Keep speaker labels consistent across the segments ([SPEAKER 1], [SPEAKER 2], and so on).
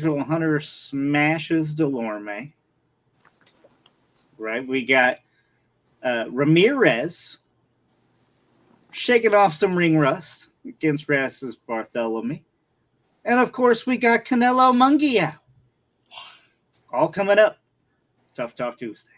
[SPEAKER 1] Virgil Hunter smashes Dulorme. Right? We got Ramirez shaking off some ring rust against Rances Barthelemy. And, of course, we got Canelo-Munguia. All coming up. Tough Talk Tuesday.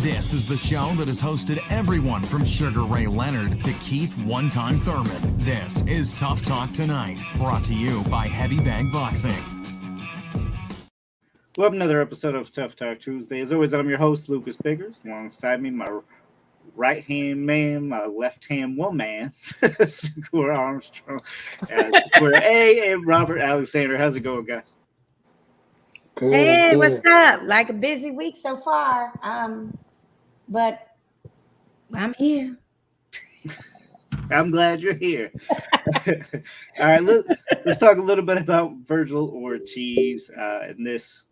[SPEAKER 2] This is the show that has hosted everyone from Sugar Ray Leonard to Keith One-Time Thurman. This is Tough Talk Tonight, brought to you by Heavy Bag Boxing.
[SPEAKER 1] Welcome to another episode of Tough Talk Tuesday. As always, I'm your host, Lucas Biggers. Alongside me, my right-hand man, my left-hand woman, Sakura Armstrong, Sakura A, and Robert Alexander. How's it going, guys?
[SPEAKER 3] Hey, what's up? Like a busy week so far. But I'm here.
[SPEAKER 1] I'm glad you're here. All right, let's talk a little bit about Virgil Ortiz and this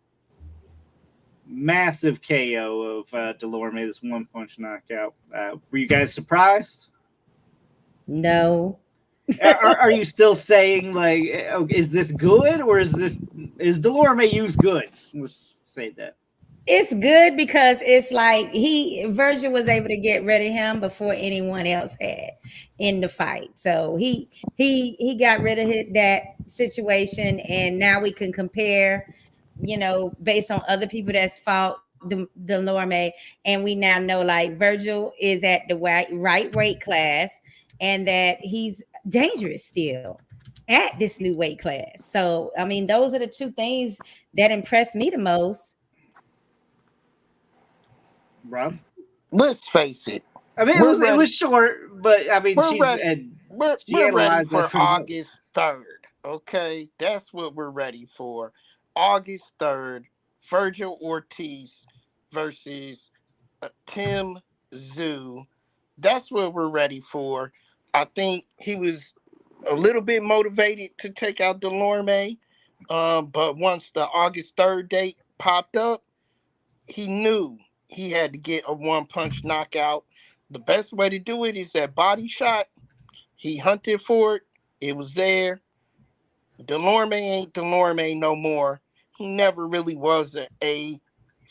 [SPEAKER 1] massive KO of Dulorme, this one-punch knockout. Were you guys surprised?
[SPEAKER 3] No.
[SPEAKER 1] Are you still saying, like, is this good, or is Dulorme used goods? Let's say that.
[SPEAKER 3] It's good because it's like Virgil was able to get rid of him before anyone else had in the fight. So he got rid of that situation, and now we can compare, based on other people that's fought Dulorme, and we now know like Virgil is at the right weight class, and that he's dangerous still at this new weight class. So I mean, those are the two things that impressed me the most.
[SPEAKER 1] Rob?
[SPEAKER 4] Let's face it.
[SPEAKER 1] I mean, it was short, but I mean,
[SPEAKER 4] we're ready for August 3rd. Okay, that's what we're ready for. August 3rd, Virgil Ortiz versus Tim Tszyu. That's what we're ready for. I think he was a little bit motivated to take out Dulorme, but once the August 3rd date popped up, he knew he had to get a one-punch knockout. The best way to do it is that body shot. He hunted for it. It was there. Dulorme ain't Dulorme no more. He never really was an A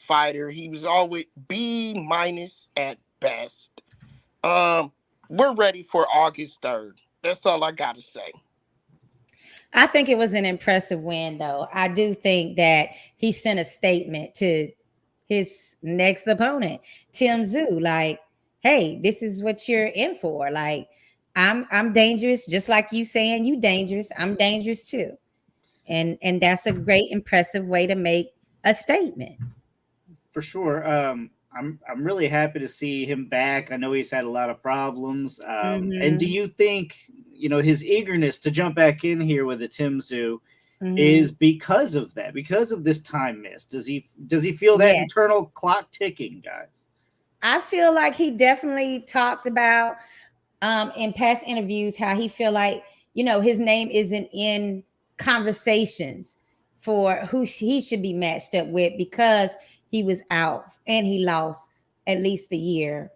[SPEAKER 4] fighter. He was always B- at best. We're ready for August 3rd. That's all I got to say.
[SPEAKER 3] I think it was an impressive win, though. I do think that he sent a statement to his next opponent, Tim Tszyu, like, hey, this is what you're in for. Like, I'm dangerous, just like you saying you dangerous. I'm dangerous too. And that's a great, impressive way to make a statement.
[SPEAKER 1] For sure. I'm really happy to see him back. I know he's had a lot of problems. And do you think, his eagerness to jump back in here with the Tim Tszyu is because of that, because of this time miss? Does he feel that internal clock ticking, guys?
[SPEAKER 3] I feel like he definitely talked about in past interviews how he feel like, his name isn't in conversations for who he should be matched up with because he was out and he lost at least a year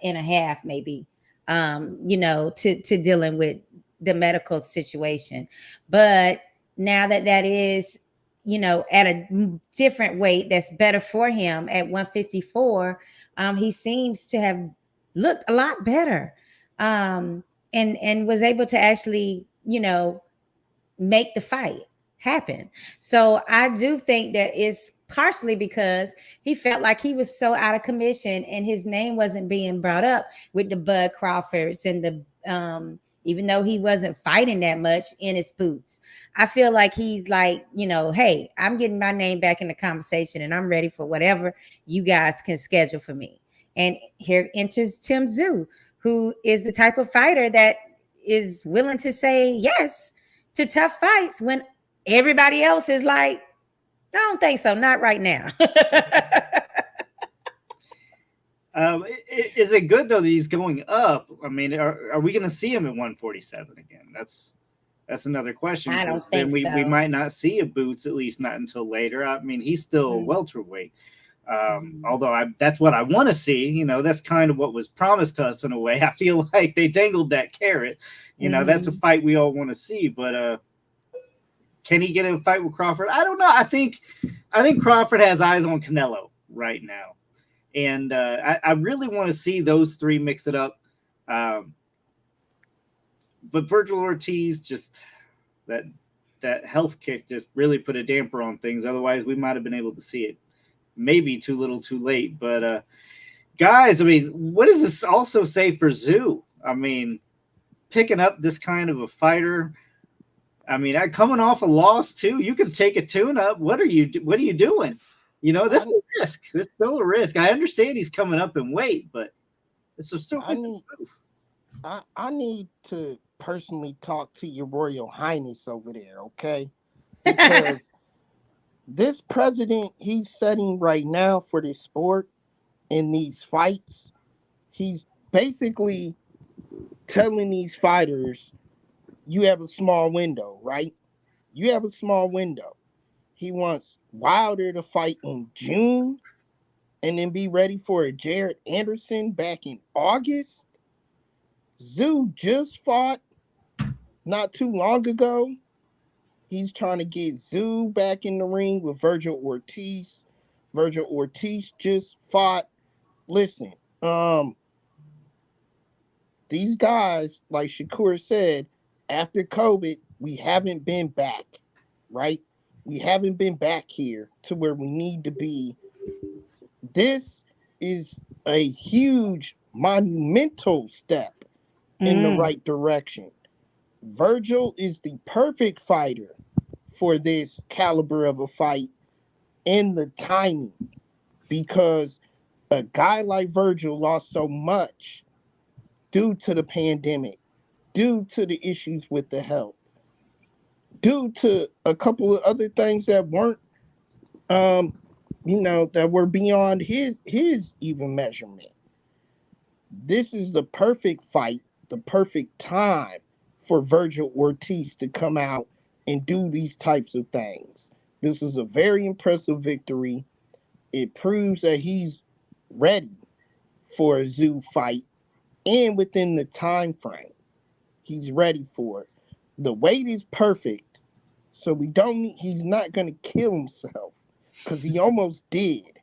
[SPEAKER 3] and a half, maybe, to dealing with the medical situation. But now that is, at a different weight that's better for him at 154, he seems to have looked a lot better and was able to actually, make the fight happen. So I do think that it's partially because he felt like he was so out of commission and his name wasn't being brought up with the Bud Crawfords and the even though he wasn't fighting that much in his boots. I feel like he's like, hey, I'm getting my name back in the conversation and I'm ready for whatever you guys can schedule for me. And here enters Tim Tszyu, who is the type of fighter that is willing to say yes to tough fights when everybody else is like, I don't think so, not right now.
[SPEAKER 1] Is it good though that he's going up? I mean, are we going to see him at 147 again? That's another question.
[SPEAKER 3] I don't think
[SPEAKER 1] then we
[SPEAKER 3] so.
[SPEAKER 1] might not see a Boots, at least not until later. I mean, he's still welterweight. Although that's what I want to see. You know, that's kind of what was promised to us in a way. I feel like they dangled that carrot. You know, that's a fight we all want to see. But can he get in a fight with Crawford? I don't know. I think Crawford has eyes on Canelo right now. And I really want to see those three mix it up. But Virgil Ortiz, just that health kick just really put a damper on things. Otherwise, we might have been able to see it. Maybe too little too late. But, guys, I mean, what does this also say for Tszyu? I mean, picking up this kind of a fighter, I mean, coming off a loss, too, you can take a tune-up. What are you doing? You know, this is a risk. It's still a risk. I understand he's coming up in weight, but it's still
[SPEAKER 4] I need to personally talk to your Royal Highness over there, okay? Because this president he's setting right now for this sport in these fights, he's basically telling these fighters, you have a small window, right? You have a small window. He wants Wilder to fight in June and then be ready for a Jared Anderson back in August. Tszyu just fought not too long ago. He's trying to get Tszyu back in the ring with Virgil Ortiz. Virgil Ortiz just fought. Listen, these guys, like Shakur said, after COVID, we haven't been back, right? We haven't been back here to where we need to be. This is a huge, monumental step in the right direction. Virgil is the perfect fighter for this caliber of a fight and the timing, because a guy like Virgil lost so much due to the pandemic, due to the issues with the health, due to a couple of other things that weren't, that were beyond his even measurement. This is the perfect fight, the perfect time for Virgil Ortiz to come out and do these types of things. This is a very impressive victory. It proves that he's ready for a Tszyu fight and within the time frame. He's ready for it. The weight is perfect, so he's not going to kill himself, because he almost did.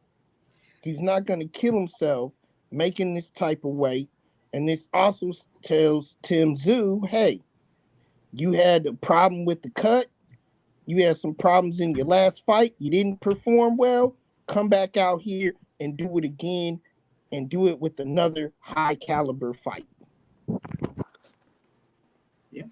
[SPEAKER 4] He's not going to kill himself making this type of weight. And this also tells Tim Tszyu, hey, you had a problem with the cut. You had some problems in your last fight. You didn't perform well. Come back out here and do it again, and do it with another high caliber fight.
[SPEAKER 1] Yeah.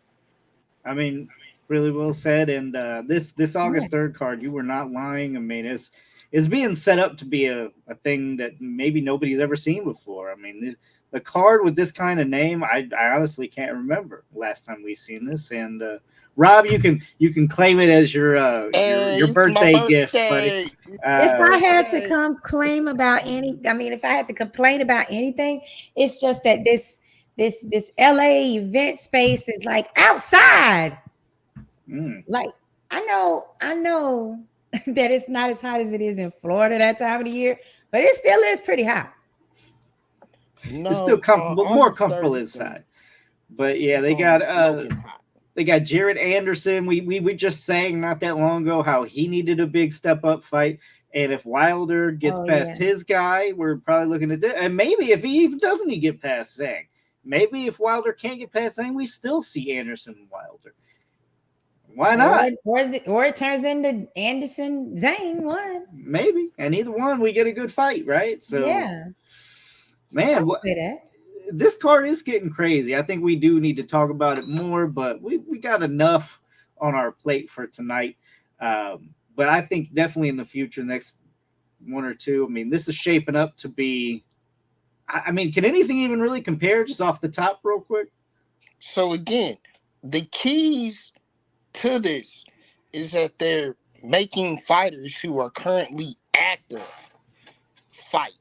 [SPEAKER 1] I mean, really well said. And this August 3rd card, you were not lying. I mean, it's being set up to be a thing that maybe nobody's ever seen before. I mean, the card with this kind of name, I honestly can't remember last time we've seen this. And Rob, you can claim it as your birthday gift, buddy.
[SPEAKER 3] If I had to complain about if I had to complain about anything, it's just that this LA event space is like outside. Like I know that it's not as hot as it is in Florida that time of the year, but it still is pretty hot.
[SPEAKER 1] No, it's still more comfortable inside. But yeah, they got Jared Anderson. We just saying not that long ago how he needed a big step up fight. And if Wilder gets past his guy, we're probably looking at this. And maybe if he even doesn't get past Zhang, maybe if Wilder can't get past Zhang, we still see Anderson and Wilder. Why not?
[SPEAKER 3] Or it turns into Anderson Zhang one.
[SPEAKER 1] Maybe. And either one, we get a good fight, right? So
[SPEAKER 3] yeah.
[SPEAKER 1] Man, this card is getting crazy. I think we do need to talk about it more, but we got enough on our plate for tonight. But I think definitely in the future, next one or two, I mean, this is shaping up to be, I mean, can anything even really compare just off the top real quick?
[SPEAKER 4] So again, the keys to this is that they're making fighters who are currently active fight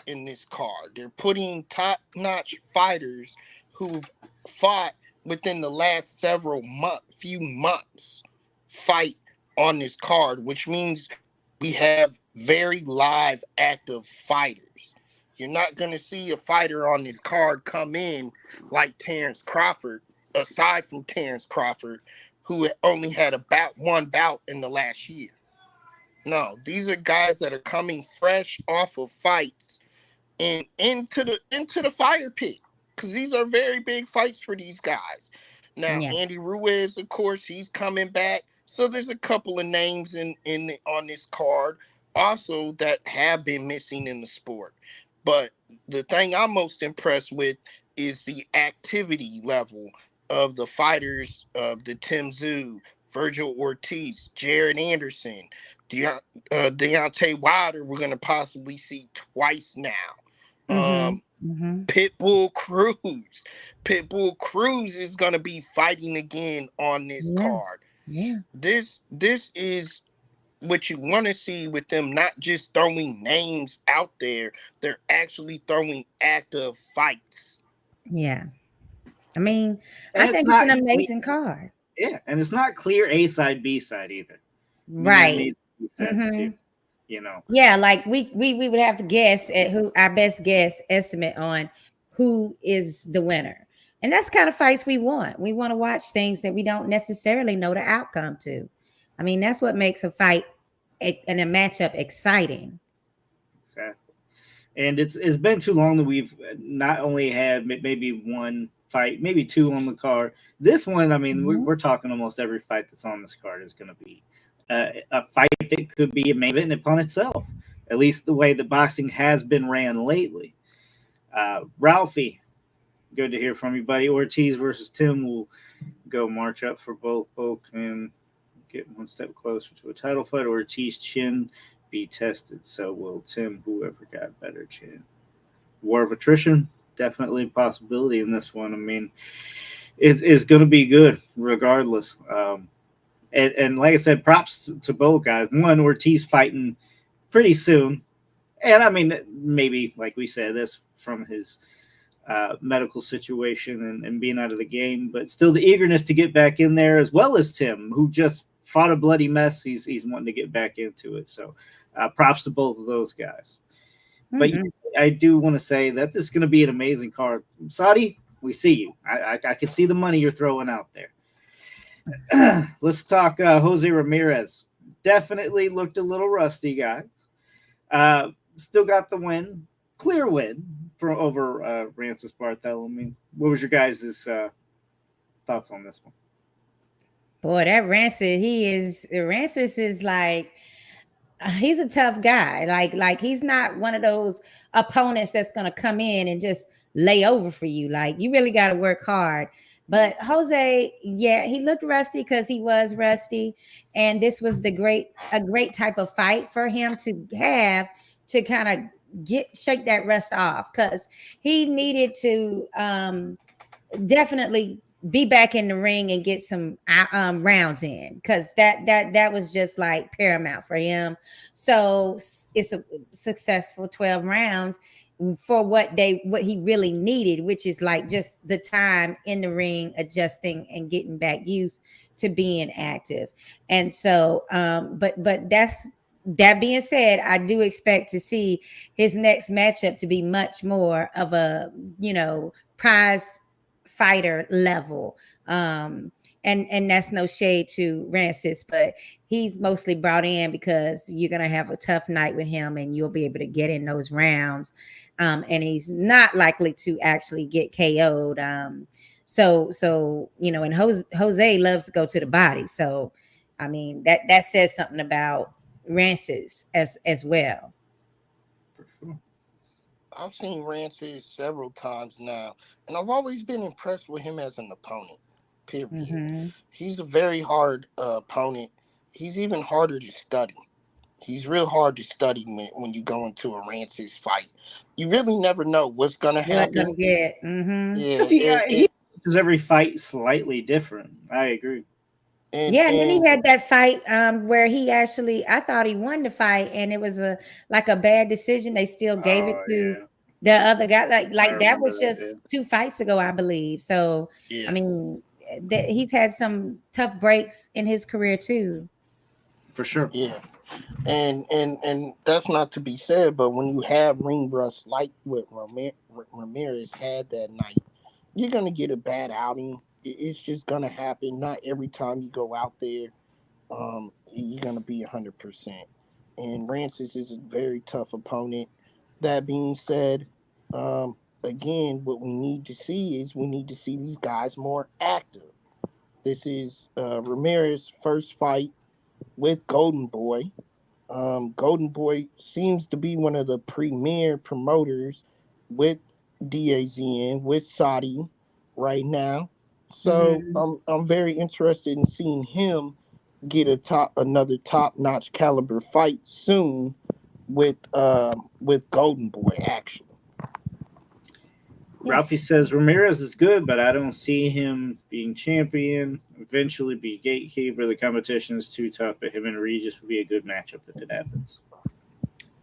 [SPEAKER 4] in this card. They're putting top-notch fighters who've fought within the last few months fight on this card, which means we have very live, active fighters. You're not going to see a fighter on this card come in like Terrence Crawford, aside from Terrence Crawford, who only had about one bout in the last year. No, these are guys that are coming fresh off of fights and into the fire pit, because these are very big fights for these guys. Now,
[SPEAKER 3] Yeah.
[SPEAKER 4] Andy Ruiz, of course, he's coming back. So there's a couple of names on this card also that have been missing in the sport. But the thing I'm most impressed with is the activity level of the fighters of the Tim Tszyu, Virgil Ortiz, Jared Anderson, Deontay Wilder. We're going to possibly see twice now. Pitbull Cruz. Pitbull Cruz is going to be fighting again on this card.
[SPEAKER 3] Yeah.
[SPEAKER 4] This is what you want to see with them, not just throwing names out there. They're actually throwing active fights.
[SPEAKER 3] Yeah. I mean, I think it's an amazing card.
[SPEAKER 1] Yeah, and it's not clear A side, B side either.
[SPEAKER 3] Right.
[SPEAKER 1] Too,
[SPEAKER 3] Yeah, like we would have to guess at who our best guess estimate on who is the winner. And that's the kind of fights we want. We want to watch things that we don't necessarily know the outcome to. I mean, that's what makes a fight and a matchup exciting.
[SPEAKER 1] Exactly. And it's been too long that we've not only had maybe one fight, maybe two on the card. This one, I mean, we're talking almost every fight that's on this card is going to be a fight that could be a main event upon itself, at least the way the boxing has been ran lately. Ralphie, good to hear from you, buddy. Ortiz versus Tim will go march up for both. Both can get one step closer to a title fight. Ortiz chin be tested. So will Tim, whoever got better chin. War of attrition, definitely a possibility in this one. I mean, it's going to be good regardless. And like I said, props to both guys. One, Ortiz fighting pretty soon. And I mean, maybe, like we said, this from his medical situation and being out of the game, but still the eagerness to get back in there, as well as Tim, who just fought a bloody mess. He's wanting to get back into it. So props to both of those guys. But I do want to say that this is going to be an amazing card. Saudi, we see you. I can see the money you're throwing out there. Let's talk Jose Ramirez. Definitely looked a little rusty, guys. Still got the win. Clear win over Rances Barthelemy. What was your guys' thoughts on this one?
[SPEAKER 3] Boy, that Rances is like, he's a tough guy. Like he's not one of those opponents that's going to come in and just lay over for you. Like, you really got to work hard. But Jose, yeah, he looked rusty because he was rusty. And this was a great type of fight for him to have to kind of shake that rust off, because he needed to definitely be back in the ring and get some rounds in, because that was just like paramount for him. So it's a successful 12 rounds for what he really needed, which is like just the time in the ring, adjusting and getting back used to being active. And so but that being said, I do expect to see his next matchup to be much more of a, prize fighter level. And that's no shade to Rances, but he's mostly brought in because you're going to have a tough night with him and you'll be able to get in those rounds. And he's not likely to actually get KO'd. So and Jose loves to go to the body. So, I mean, that says something about Rances as well.
[SPEAKER 1] For sure.
[SPEAKER 4] I've seen Rances several times now, and I've always been impressed with him as an opponent, period. Mm-hmm. He's a very hard opponent. He's even harder to study. He's real hard to study when you go into a Rances fight. You really never know what's going to happen.
[SPEAKER 3] Mm-hmm.
[SPEAKER 1] Yeah, he does every fight slightly different. I agree.
[SPEAKER 3] And then he had that fight where he actually, I thought he won the fight, and it was a bad decision. They still gave it to the other guy. Like that was just 2 fights ago, I believe. So I mean, he's had some tough breaks in his career too.
[SPEAKER 1] For sure.
[SPEAKER 4] Yeah. And that's not to be said, but when you have ring rust like what Ramirez had that night, you're gonna get a bad outing. It's just gonna happen. Not every time you go out there, you're gonna be 100%. And Rances is a very tough opponent. That being said, again, what we need to see is we need to see these guys more active. This is Ramirez's first fight with Golden Boy. Golden Boy seems to be one of the premier promoters with DAZN, with Saudi right now. So I'm very interested in seeing him get another top notch caliber fight soon with Golden Boy actually.
[SPEAKER 1] Ralphie says Ramirez is good, but I don't see him being champion. Eventually, be gatekeeper. The competition is too tough, but him and Regis would be a good matchup if it happens.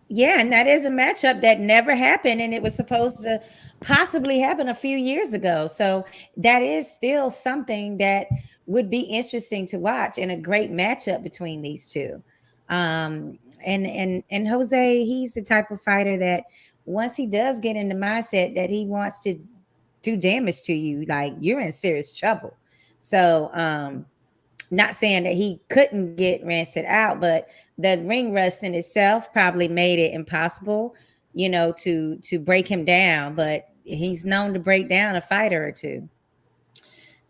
[SPEAKER 3] Yeah, and that is a matchup that never happened, and it was supposed to possibly happen a few years ago. So that is still something that would be interesting to watch, and a great matchup between these two. And Jose, he's the type of fighter that once he does get in the mindset that he wants to do damage to you, like you're in serious trouble. So not saying that he couldn't get Ranced out, but the ring rust in itself probably made it impossible, to break him down. But he's known to break down a fighter or two.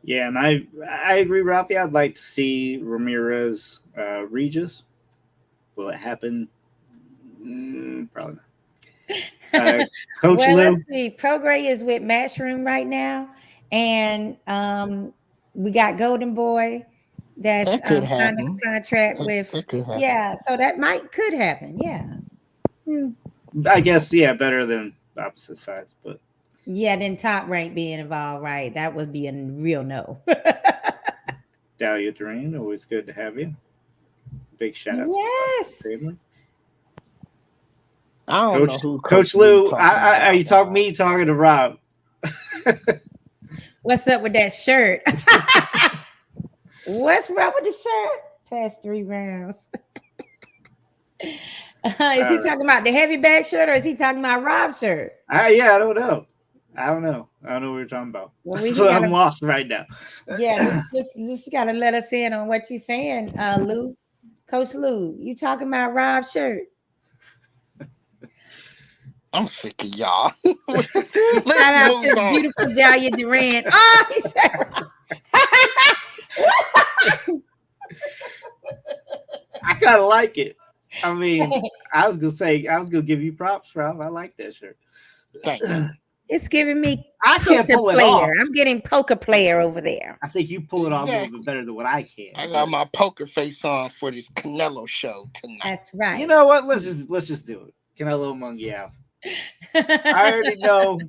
[SPEAKER 1] Yeah, and I agree, Ralphie. I'd like to see Ramirez Regis. Will it happen? Probably not. Coach Lou.
[SPEAKER 3] Let's see. Progray is with Matchroom right now, and we got Golden Boy that's signed a contract with. Yeah, so that could happen. Yeah.
[SPEAKER 1] I guess better than opposite sides, but
[SPEAKER 3] yeah, then Top Rank being involved, right? That would be a real no.
[SPEAKER 1] Dahlia Duran, always good to have you. Big shout out
[SPEAKER 3] to
[SPEAKER 1] the family.
[SPEAKER 4] I don't know who
[SPEAKER 1] Coach Lou. Are you talking me? Talking to Rob?
[SPEAKER 3] What's up with that shirt? What's wrong with the shirt? Past 3 rounds. Is he talking about the heavy bag shirt, or is he talking about Rob's shirt?
[SPEAKER 1] I don't know. I don't know what you're talking about.
[SPEAKER 3] Well,
[SPEAKER 1] I'm lost right now.
[SPEAKER 3] Yeah, just gotta let us in on what you're saying, Lou. Coach Lou, you talking about Rob's shirt?
[SPEAKER 4] I'm sick of y'all.
[SPEAKER 3] Shout out to beautiful Dahlia Duran. Oh, he said
[SPEAKER 1] I kind of like it. I mean, I was gonna give you props, Rob. I like that shirt.
[SPEAKER 3] It's giving me
[SPEAKER 1] I can't pull it off.
[SPEAKER 3] I'm getting poker player over there.
[SPEAKER 1] I think you pull it off a little bit better than what I can.
[SPEAKER 4] I got my poker face on for this Canelo show tonight.
[SPEAKER 3] That's right.
[SPEAKER 1] You know what? Let's just do it. Canelo-Munguia. I already know,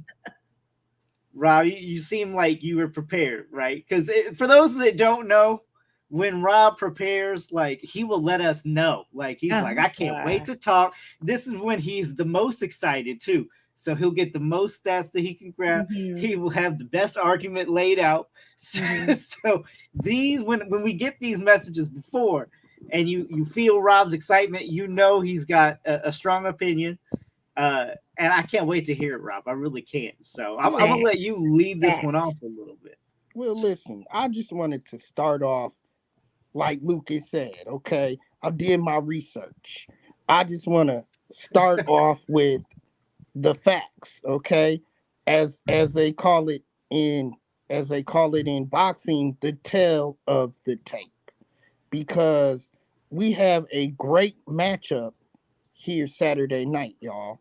[SPEAKER 1] Rob. You seem like you were prepared, right? Because for those that don't know, when Rob prepares, like he will let us know. Like he's like, I can't wait to talk. This is when he's the most excited too. So he'll get the most stats that he can grab. Mm-hmm. He will have the best argument laid out. So these, when we get these messages before, and you feel Rob's excitement, he's got a strong opinion. And I can't wait to hear it, Rob. I really can't. So I'm going to let you lead this one off a little bit.
[SPEAKER 4] Well, listen, I just wanted to start off like Lucas said, okay? I did my research. I just want to start off with the facts, okay? As they call it in boxing, the tale of the tape. Because we have a great matchup here Saturday night, y'all.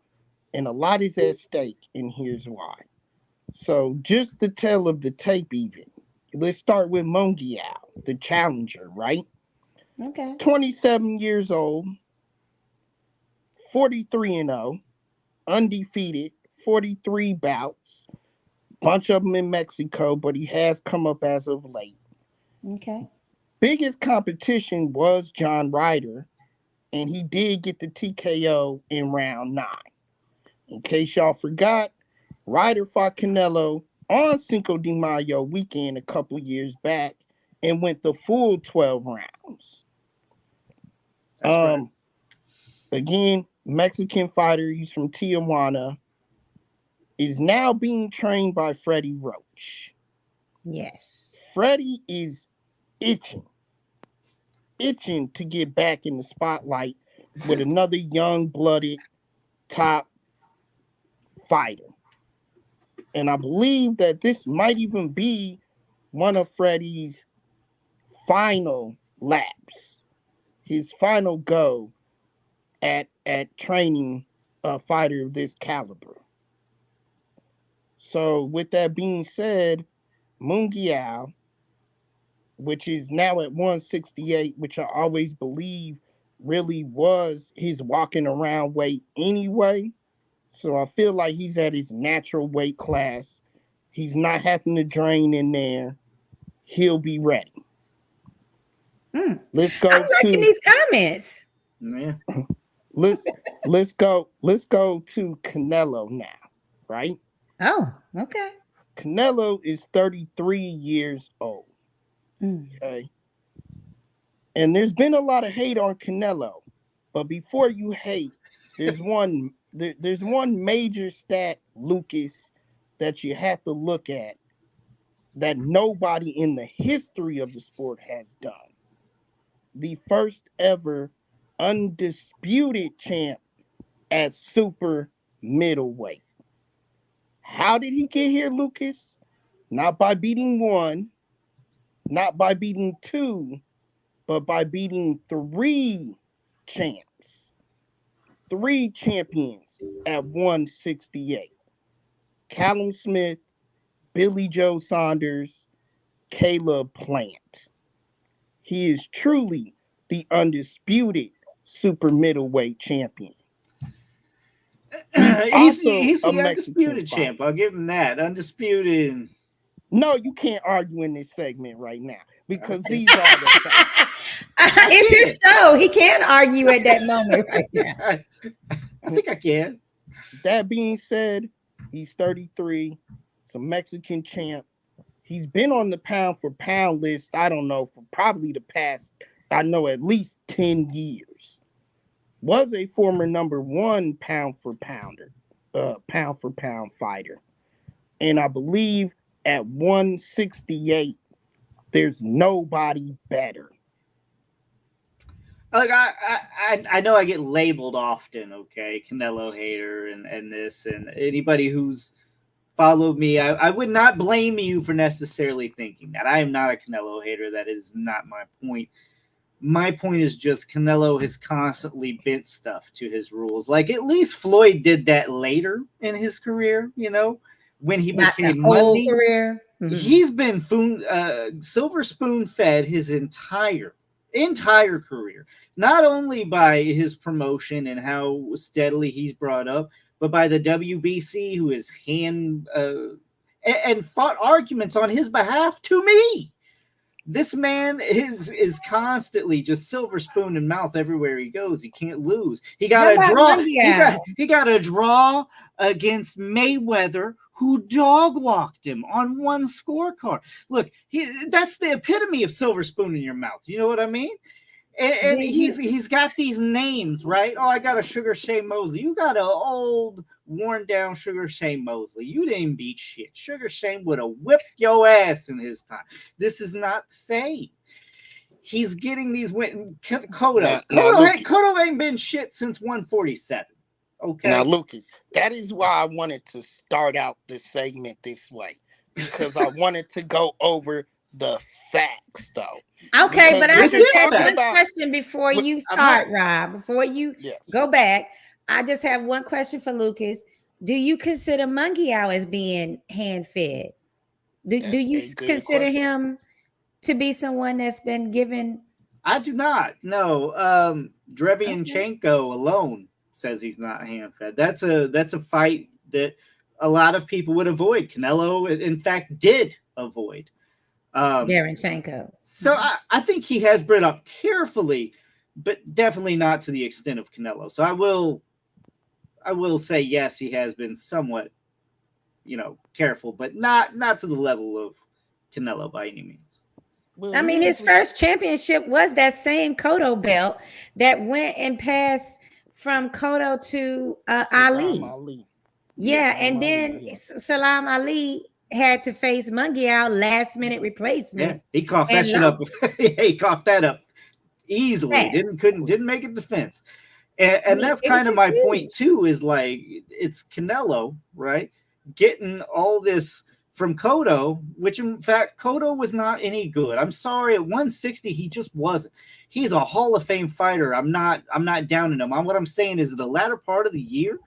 [SPEAKER 4] And a lot is at stake, and here's why. So just the tale of the tape even. Let's start with Munguia, the challenger, right?
[SPEAKER 3] Okay.
[SPEAKER 4] 27 years old, 43-0, undefeated, 43 bouts, bunch of them in Mexico, but he has come up as of late.
[SPEAKER 3] Okay.
[SPEAKER 4] Biggest competition was John Ryder, and he did get the TKO in round 9. In case y'all forgot, Ryder fought Canelo on Cinco de Mayo weekend a couple years back and went the full 12 rounds.
[SPEAKER 1] That's right.
[SPEAKER 4] Again, Mexican fighter. He's from Tijuana. Is now being trained by Freddie Roach.
[SPEAKER 3] Yes.
[SPEAKER 4] Freddie is itching to get back in the spotlight with another young-blooded top fighter. And I believe that this might even be one of Freddie's final laps, his final go at training a fighter of this caliber. So with that being said, Munguia, which is now at 168, which I always believe really was his walking around weight anyway. So I feel like he's at his natural weight class. He's not having to drain in there. He'll be ready. Let's go.
[SPEAKER 3] I'm liking these comments.
[SPEAKER 1] Yeah.
[SPEAKER 4] Let's go to Canelo now, right?
[SPEAKER 3] Oh, okay.
[SPEAKER 4] Canelo is 33 years old. Okay. And there's been a lot of hate on Canelo. But before you hate, there's one major stat, Lucas, that you have to look at that nobody in the history of the sport has done. The first ever undisputed champ at super middleweight. How did he get here, Lucas? Not by beating one, not by beating two, but by beating three champs. Three champions at 168. Callum Smith, Billy Joe Saunders, Caleb Plant. He is truly the undisputed super middleweight champion.
[SPEAKER 1] He's the undisputed champ. I'll give him that. Undisputed.
[SPEAKER 4] No, you can't argue in this segment right now because these are the facts.
[SPEAKER 3] It's his show. He can't argue at that moment right now.
[SPEAKER 1] I think I can.
[SPEAKER 4] That being said, he's 33. He's a Mexican champ. He's been on the pound for pound list, I don't know, for probably the past, I know, at least 10 years. Was a former number one pound for pound fighter. And I believe at 168, there's nobody better.
[SPEAKER 1] Like I know I get labeled often, okay, Canelo hater and this, and anybody who's followed me, I would not blame you for necessarily thinking that. I am not a Canelo hater. That is not my point. My point is just Canelo has constantly bent stuff to his rules. Like at least Floyd did that later in his career, you know, when he became money.
[SPEAKER 3] Career.
[SPEAKER 1] Mm-hmm. He's been silver spoon fed his entire career, not only by his promotion and how steadily he's brought up, but by the WBC, who is and fought arguments on his behalf to me. This man is constantly just silver spoon in mouth everywhere he goes. He can't lose. He got a draw. He got a draw against Mayweather, who dog walked him on one scorecard. Look, that's the epitome of silver spoon in your mouth. You know what I mean? And he's got these names, right? Oh, I got a Sugar Shea Mosley. You got an old, worn down Sugar Shea Mosley. You didn't beat shit. Sugar Shea would have whipped your ass in his time. This is not the same. He's getting these wins. Cotto ain't been shit since 147. Okay.
[SPEAKER 4] Now, Lucas, that is why I wanted to start out this segment this way, because I wanted to go over the facts, though.
[SPEAKER 3] Okay, but I just have one question before you start, Rob. Before you go back, I just have one question for Lucas. Do you consider Munguia as being hand-fed? Do you consider him to be someone that's been given?
[SPEAKER 1] I do not. No. Drevianchenko alone says he's not hand-fed. That's a fight that a lot of people would avoid. Canelo, in fact, did avoid.
[SPEAKER 3] Derenchenko.
[SPEAKER 1] So I think he has bred up carefully, but definitely not to the extent of Canelo. So I will say yes, he has been somewhat, careful, but not to the level of Canelo by any means.
[SPEAKER 3] Well, I mean, his first championship was that same Cotto belt that went and passed from Cotto to Ali. Yeah, and then Salam Ali had to face Munguia, last minute replacement.
[SPEAKER 1] Yeah, he coughed that shit up. He coughed that up easily.
[SPEAKER 3] Yes.
[SPEAKER 1] Didn't make it defense. And that's kind of my point too, is like, it's Canelo, right? Getting all this from Cotto, which in fact Cotto was not any good. I'm sorry, at 160 he just wasn't. He's a Hall of Fame fighter. I'm not downing him. What I'm saying is the latter part of the year,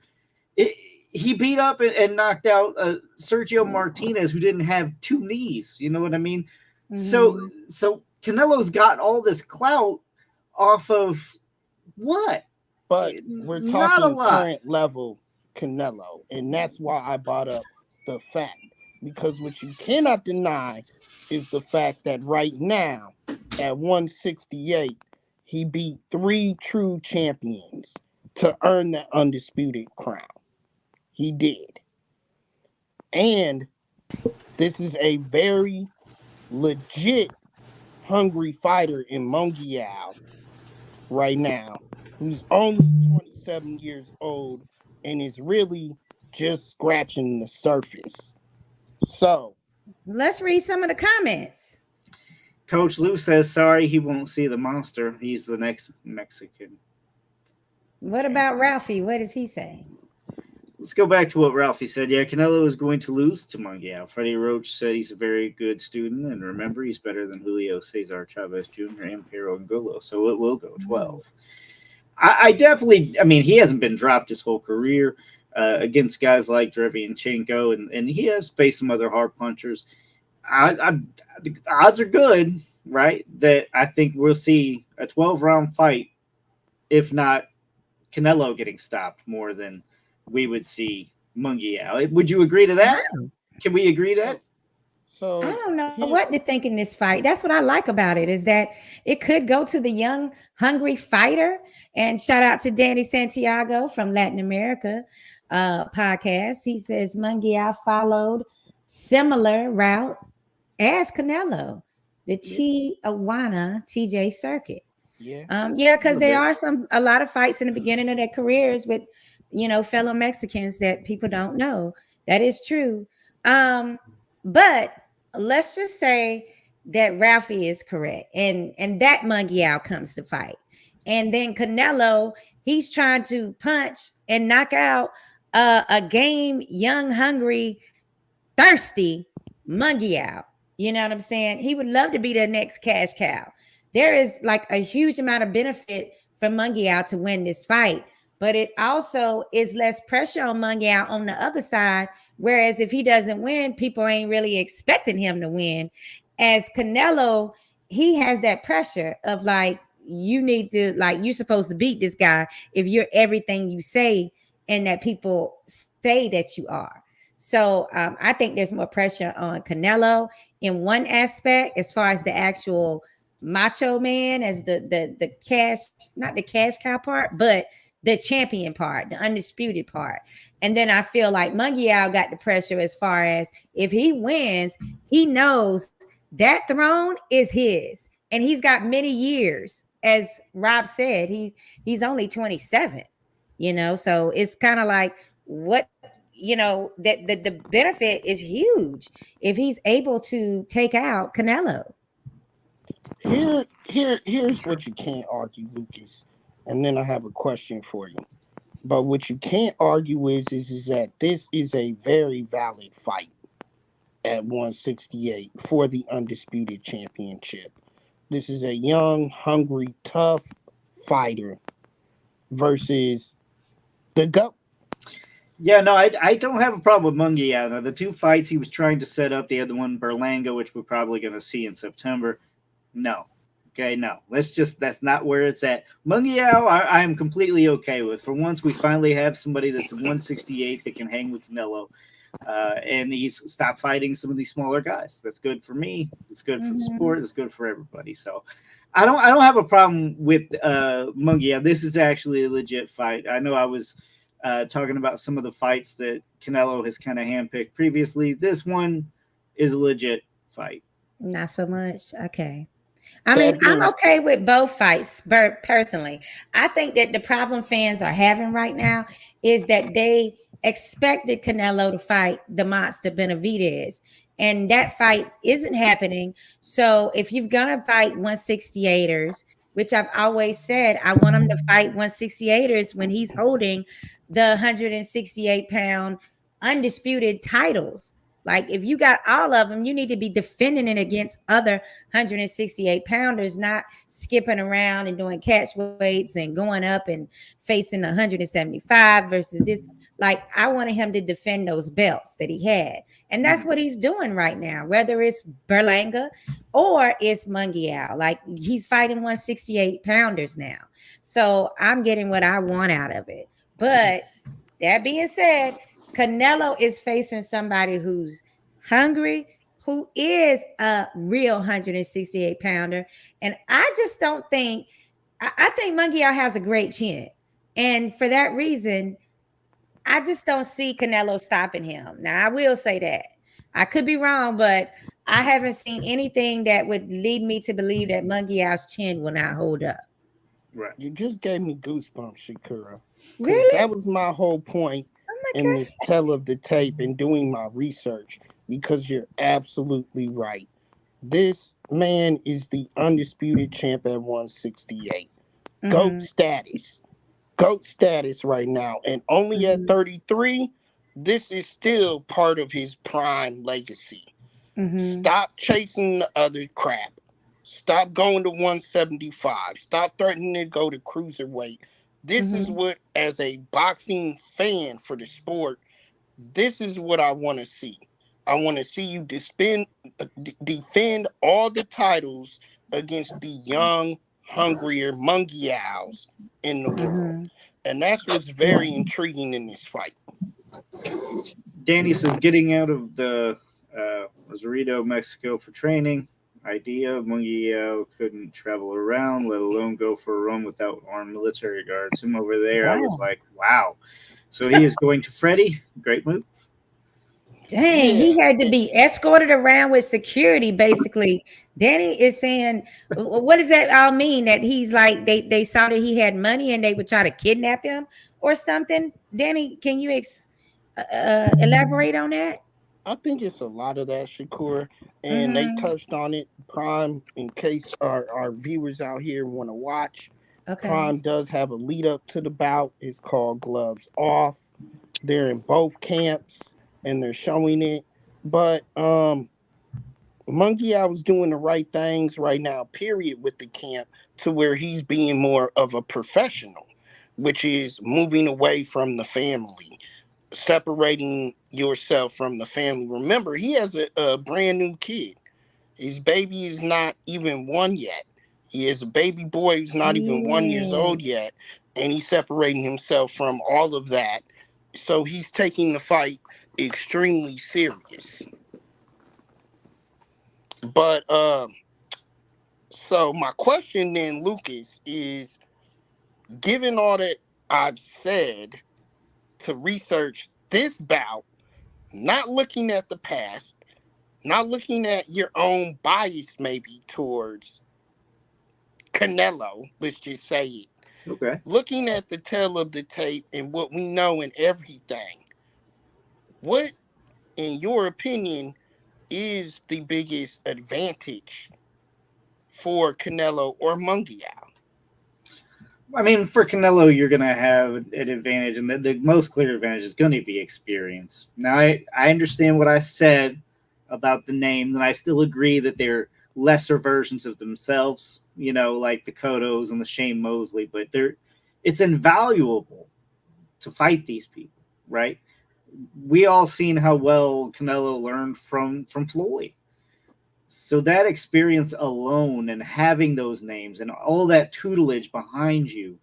[SPEAKER 1] he beat up and knocked out Sergio Martinez, who didn't have two knees. You know what I mean? Mm-hmm. So Canelo's got all this clout off of what?
[SPEAKER 4] But we're talking current level Canelo, and that's why I brought up the fact. Because what you cannot deny is the fact that right now, at 168, he beat 3 true champions to earn the undisputed crown. He did. And this is a very legit hungry fighter in Munguia right now, who's only 27 years old and is really just scratching the surface. So
[SPEAKER 3] let's read some of the comments.
[SPEAKER 1] Coach Lou says, sorry, he won't see the monster. He's the next Mexican.
[SPEAKER 3] What about Ralphie? What does he say?
[SPEAKER 1] Let's go back to what Ralphie said. Yeah, Canelo is going to lose to Munguia. Freddie Roach said he's a very good student, and remember, he's better than Julio Cesar Chavez Jr. and Piero Angulo, so it will go 12. I definitely, he hasn't been dropped his whole career against guys like Derevyanchenko, and he has faced some other hard punchers. The odds are good, right, that I think we'll see a 12-round fight, if not Canelo getting stopped more than we would see Munguia. Would you agree to that? Can we agree to that?
[SPEAKER 3] So I don't know what to think in this fight. That's what I like about it, is that it could go to the young, hungry fighter. And shout out to Danny Santiago from Latin America podcast. He says Munguia followed similar route as Canelo, the Tijuana TJ circuit. Because there are a lot of fights in the beginning of their careers with, fellow Mexicans that people don't know. That is true. But let's just say that Ralphie is correct, and that Munguia comes to fight. And then Canelo, he's trying to punch and knock out a game, young, hungry, thirsty Munguia. You know what I'm saying? He would love to be the next cash cow. There is like a huge amount of benefit for Munguia to win this fight, but it also is less pressure on Munguia on the other side. Whereas if he doesn't win, people ain't really expecting him to win. As Canelo, he has that pressure of like, you need to, like, you're supposed to beat this guy if you're everything you say and that people say that you are. So I think there's more pressure on Canelo in one aspect, as far as the actual macho man, as the cash, not the cash cow part, but the champion part, the undisputed part. And then I feel like Munguia got the pressure as far as if he wins, he knows that throne is his. And he's got many years. As Rob said, he's only 27, so it's kind of like what, that the benefit is huge if he's able to take out Canelo.
[SPEAKER 4] Here's what you can't argue, Lucas, and then I have a question for you. But what you can't argue is that this is a very valid fight at 168 for the undisputed championship. This is a young, hungry, tough fighter versus the GOAT.
[SPEAKER 1] Yeah, no, I don't have a problem with Munguia. Now, the two fights he was trying to set up, the other one, Berlanga, which we're probably going to see in September. No. Okay, no. That's not where it's at. Munguia, I am completely okay with. For once, we finally have somebody that's a 168 that can hang with Canelo. And he's stopped fighting some of these smaller guys. That's good for me. It's good for the sport. It's good for everybody. So I don't have a problem with Munguia. This is actually a legit fight. I know I was talking about some of the fights that Canelo has kind of handpicked previously. This one is a legit fight.
[SPEAKER 3] Not so much. Okay. I mean, I'm okay with both fights, but personally, I think that the problem fans are having right now is that they expected Canelo to fight the monster Benavidez, and that fight isn't happening. So if you're gonna fight 168ers, which I've always said, I want him to fight 168ers when he's holding the 168-pound undisputed titles. Like, if you got all of them, you need to be defending it against other 168 pounders, not skipping around and doing catch weights and going up and facing 175 versus this. Like, I wanted him to defend those belts that he had. And that's what he's doing right now, whether it's Berlanga or it's Munguia. Like, he's fighting 168 pounders now. So I'm getting what I want out of it. But that being said, Canelo is facing somebody who's hungry, who is a real 168 pounder. And I just don't think, I think Munguia has a great chin. And for that reason, I just don't see Canelo stopping him. Now, I will say that. I could be wrong, but I haven't seen anything that would lead me to believe that Munguia's chin will not hold up.
[SPEAKER 4] Right. You just gave me goosebumps, Shakira.
[SPEAKER 3] Really?
[SPEAKER 4] That was my whole point in this tell of the tape and doing my research, because you're absolutely right. This man is the undisputed champ at 168. GOAT status. GOAT status right now. And only at 33, this is still part of his prime legacy. Stop chasing the other crap. Stop going to 175. Stop threatening to go to cruiserweight. This is what, as a boxing fan for the sport, this is what I want to see. I want to see you defend all the titles against the young, hungrier Munguias in the world. And that's what's very intriguing in this fight.
[SPEAKER 1] Danny says, getting out of the Rosarito, Mexico for training. Idea Munguia couldn't travel around, let alone go for a run without armed military guards. Him over there, I was like, wow. So he is going to Freddie. Great move.
[SPEAKER 3] Dang, he had to be escorted around with security, basically. Danny is saying, what does that all mean? That he's like, they saw that he had money and they would try to kidnap him or something? Danny, can you elaborate on that?
[SPEAKER 4] I think it's a lot of that, Shakur, and they touched on it. Prime, in case our viewers out here want to watch, Prime does have a lead up to the bout. It's called Gloves Off. They're in both camps, and they're showing it. But Munguia was doing the right things right now, period, with the camp, to where he's being more of a professional, which is moving away from the family, separating yourself from the family. Remember, he has a brand new kid. His baby is not even 1 yet. He has a baby boy who's not even 1 year old yet, and he's separating himself from all of that. So he's taking the fight extremely serious. But so my question then, Lucas, is, given all that I've said, to research this bout, not looking at the past, not looking at your own bias maybe towards Canelo, let's just say it.
[SPEAKER 1] Okay.
[SPEAKER 4] Looking at the tale of the tape and what we know and everything, what, in your opinion, is the biggest advantage for Canelo or Munguia?
[SPEAKER 1] I mean, for Canelo, you're going to have an advantage, and the most clear advantage is going to be experience. Now, I understand what I said about the names, and I still agree that they're lesser versions of themselves, you know, like the Cottos and the Shane Mosley, but it's invaluable to fight these people, right? We all seen how well Canelo learned from Floyd. So that experience alone and having those names and all that tutelage behind you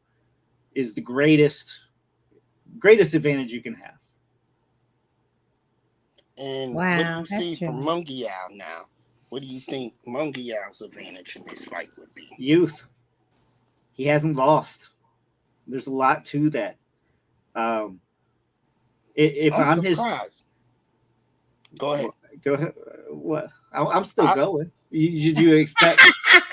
[SPEAKER 1] is the greatest advantage you can have.
[SPEAKER 4] And what do you see from Munguia now? What do you think Munguia's advantage in this fight would be?
[SPEAKER 1] Youth. He hasn't lost. There's a lot to that. If I'm
[SPEAKER 4] surprised. Go ahead.
[SPEAKER 1] Go ahead. What? I'm still going. Did you expect?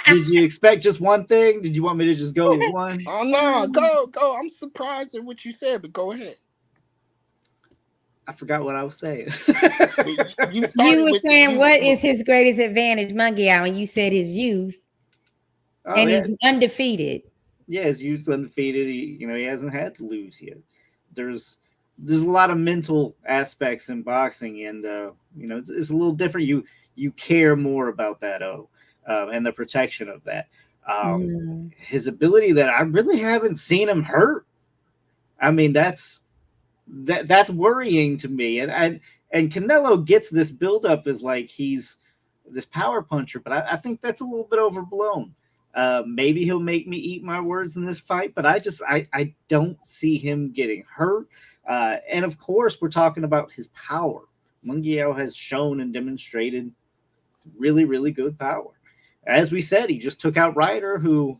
[SPEAKER 1] Did you expect just one thing? Did you want me to just go with one?
[SPEAKER 4] Oh no, go. I'm surprised at what you said, but go ahead.
[SPEAKER 1] I forgot what I was saying.
[SPEAKER 3] You were saying what is his greatest advantage, Munguia, and you said his youth, and he's undefeated.
[SPEAKER 1] Yeah, his youth's undefeated. He hasn't had to lose yet. There's a lot of mental aspects in boxing, and it's a little different. You care more about that and the protection of that. His ability that I really haven't seen him hurt. I mean, that's worrying to me. And Canelo gets this buildup as like he's this power puncher, but I think that's a little bit overblown. Maybe he'll make me eat my words in this fight, but I don't see him getting hurt. And of course, we're talking about his power. Munguia has shown and demonstrated really, really good power. As we said, he just took out Ryder, who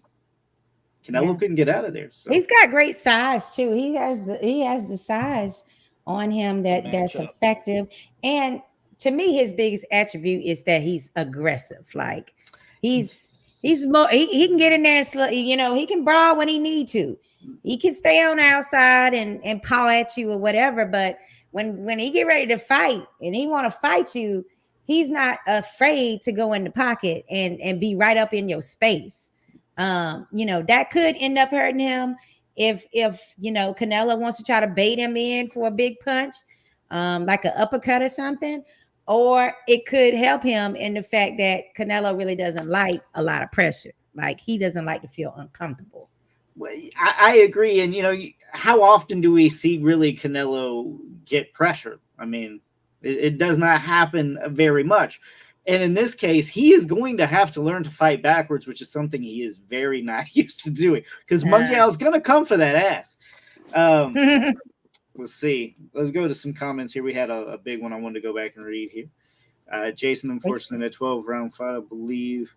[SPEAKER 1] Canelo couldn't get out of there. So.
[SPEAKER 3] He's got great size too. He has the size on him that's effective. And to me, his biggest attribute is that he's aggressive. Like he's more. He can get in there and he can brawl when he need to. He can stay on the outside and paw at you or whatever. But when he get ready to fight and he want to fight you, he's not afraid to go in the pocket and be right up in your space. That could end up hurting him if Canelo wants to try to bait him in for a big punch, like an uppercut or something, or it could help him in the fact that Canelo really doesn't like a lot of pressure. Like he doesn't like to feel uncomfortable.
[SPEAKER 1] Well, I agree. And, how often do we see really Canelo get pressure? I mean, it does not happen very much. And in this case, he is going to have to learn to fight backwards, which is something he is very not used to doing because Munguia is going to come for that ass. Let's see. Let's go to some comments here. We had a big one I wanted to go back and read here. Jason, unfortunately, in a 12-round fight, I believe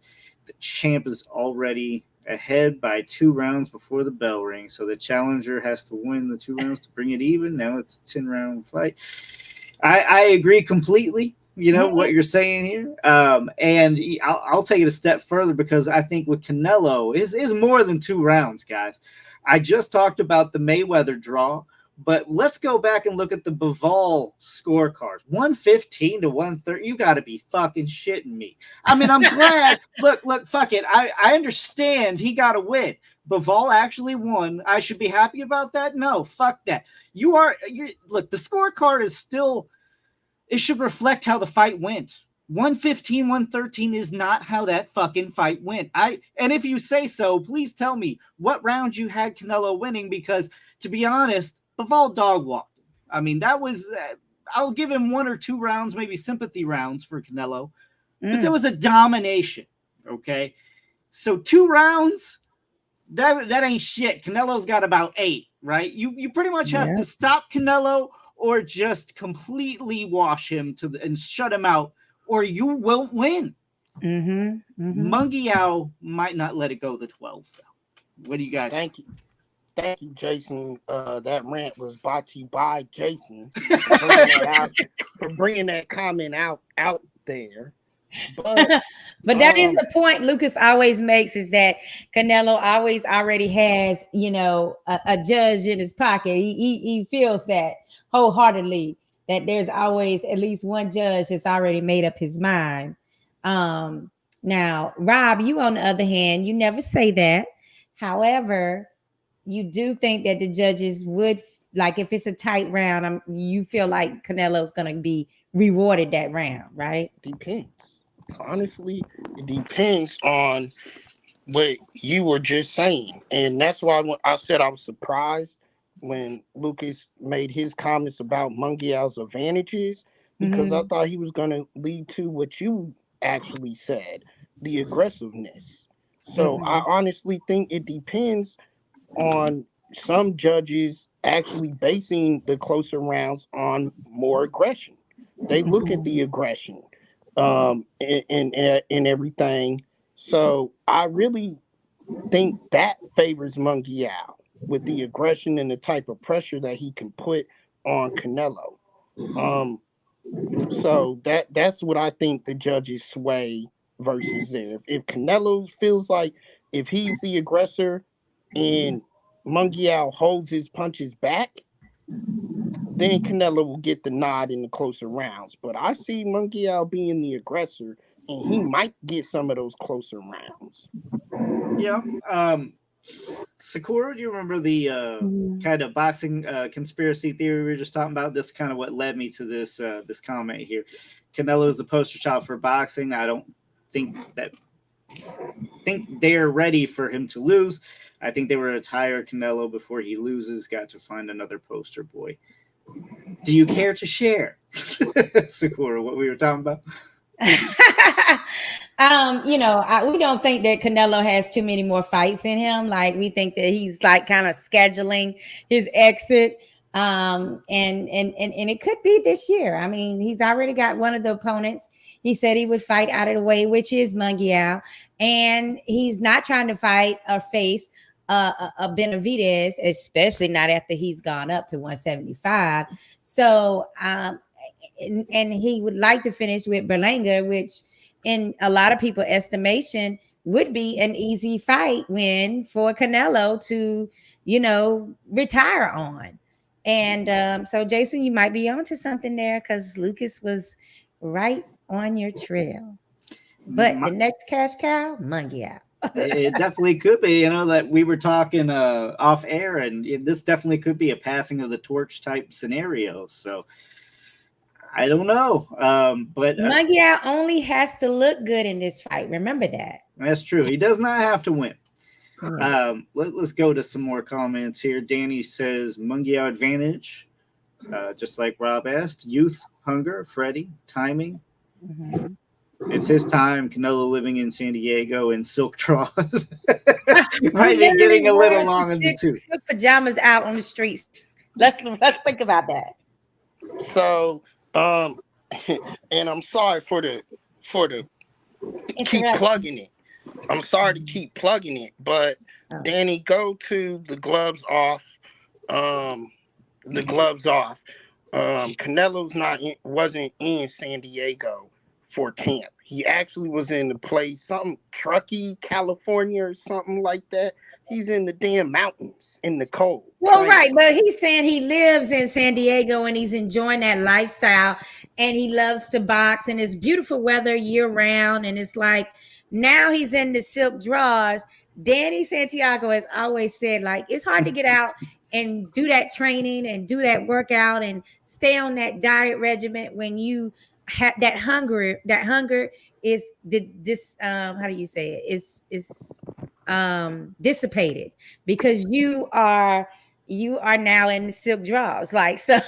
[SPEAKER 1] the champ is already ahead by 2 rounds before the bell rings. So the challenger has to win the 2 rounds to bring it even. Now it's a 10-round fight. I agree completely. What you're saying here. And I'll take it a step further because I think with Canelo is more than 2 rounds, guys. I just talked about the Mayweather draw, but let's go back and look at the Bivol scorecards. 115 to 130. You got to be fucking shitting me. I mean, I'm glad. Look, fuck it. I understand he got to win. Bivol actually won. I should be happy about that? No, fuck that. Look, the scorecard is still. It should reflect how the fight went. 115, 113 is not how that fucking fight went. And if you say so, please tell me what round you had Canelo winning, because to be honest, Bivol dog walked. I mean, that was, I'll give him 1 or 2 rounds, maybe sympathy rounds for Canelo, but there was a domination. Okay. So 2 rounds, that ain't shit. Canelo's got about 8, right? You pretty much have to stop Canelo or just completely wash him and shut him out, or you won't win. Munguia might not let it go to 12, though. What do you guys think?
[SPEAKER 4] Thank you, Jason. That rant was brought to you by Jason for bringing that comment out there.
[SPEAKER 3] But that is the point Lucas always makes, is that Canelo always already has, a judge in his pocket. He feels that wholeheartedly, that there's always at least one judge that's already made up his mind. Now, Rob, you on the other hand, you never say that. However, you do think that the judges would, like, if it's a tight round, you feel like Canelo's going to be rewarded that round, right?
[SPEAKER 4] Depends. Honestly, it depends on what you were just saying. And that's why I said I was surprised when Lucas made his comments about Munguia's advantages, because I thought he was going to lead to what you actually said, the aggressiveness. So I honestly think it depends on some judges actually basing the closer rounds on more aggression. They look at the aggression and everything. So I really think that favors Munguia with the aggression and the type of pressure that he can put on Canelo. So that's what I think the judges sway versus there. If Canelo feels like if he's the aggressor and Munguia holds his punches back, then Canelo will get the nod in the closer rounds. But I see Munguia being the aggressor, and he might get some of those closer rounds.
[SPEAKER 1] Yeah. Sakura, do you remember the kind of boxing conspiracy theory we were just talking about? This is kind of what led me to this this comment here. Canelo is the poster child for boxing. I don't think they're ready for him to lose. I think they were retire Canelo before he loses. Got to find another poster boy. Do you care to share, Sakura, what we were talking about?
[SPEAKER 3] We don't think that Canelo has too many more fights in him. Like, we think that he's like kind of scheduling his exit. And it could be this year. I mean, he's already got one of the opponents. He said he would fight out of the way, which is Munguia, and he's not trying to fight or face a Benavidez, especially not after he's gone up to 175. So, and he would like to finish with Berlanga, which in a lot of people's estimation would be an easy fight win for Canelo to, retire on. And so, Jason, you might be onto something there, because Lucas was right on your trail. But the next cash cow, Munguia.
[SPEAKER 1] It definitely could be, that we were talking off air, and this definitely could be a passing of the torch type scenario. So I don't know. But
[SPEAKER 3] Munguia only has to look good in this fight. Remember that.
[SPEAKER 1] That's true. He does not have to win. Let's go to some more comments here. Danny says Munguia advantage, just like Rob asked. Youth, hunger, Freddie, timing.
[SPEAKER 3] Mm-hmm.
[SPEAKER 1] It's his time. Canelo living in San Diego in silk draws. Might be getting a little long in the tooth.
[SPEAKER 3] Silk pajamas out on the streets. Let's think about that.
[SPEAKER 4] So, and I'm sorry for the keep plugging it. I'm sorry to keep plugging it, but Danny, go to the gloves off. The gloves off. Canelo's wasn't in San Diego for camp. He actually was in the place, something Truckee, California, or something like that. He's in the damn mountains in the cold.
[SPEAKER 3] Well, right, but he's saying he lives in San Diego and he's enjoying that lifestyle, and he loves to box, and it's beautiful weather year round, and it's like now he's in the silk draws. Danny Santiago has always said, like, it's hard to get out and do that training and do that workout and stay on that diet regimen when you have that hunger. That hunger is how do you say it? Is dissipated because you are now in the silk draws. Like, so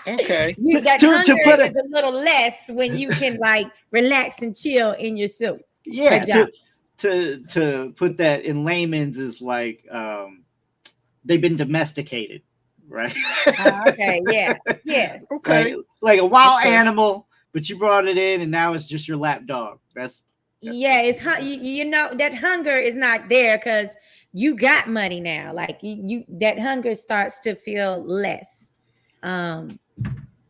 [SPEAKER 4] okay.
[SPEAKER 3] That hunger is a little less when you can like relax and chill in your silk.
[SPEAKER 1] Yeah. To put that in layman's is like they've been domesticated, right?
[SPEAKER 3] Okay, yeah, yes.
[SPEAKER 4] Okay.
[SPEAKER 1] Like a wild animal, but you brought it in and now it's just your lap dog. That's
[SPEAKER 3] it's that hunger is not there because you got money now. Like you that hunger starts to feel less.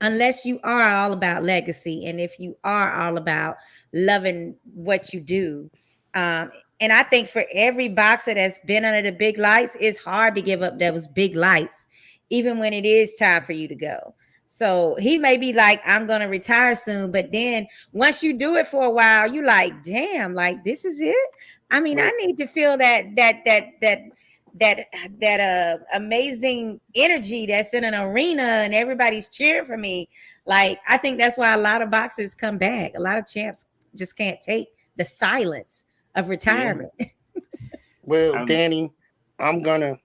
[SPEAKER 3] Unless you are all about legacy, and if you are all about loving what you do. And I think for every boxer that's been under the big lights, it's hard to give up those big lights, even when it is time for you to go. So he may be like, I'm going to retire soon. But then once you do it for a while, you like, damn, like, this is it. I mean, I need to feel that amazing energy that's in an arena and everybody's cheering for me. Like, I think that's why a lot of boxers come back. A lot of champs just can't take the silence of retirement.
[SPEAKER 4] Yeah. Well, Danny, I'm gonna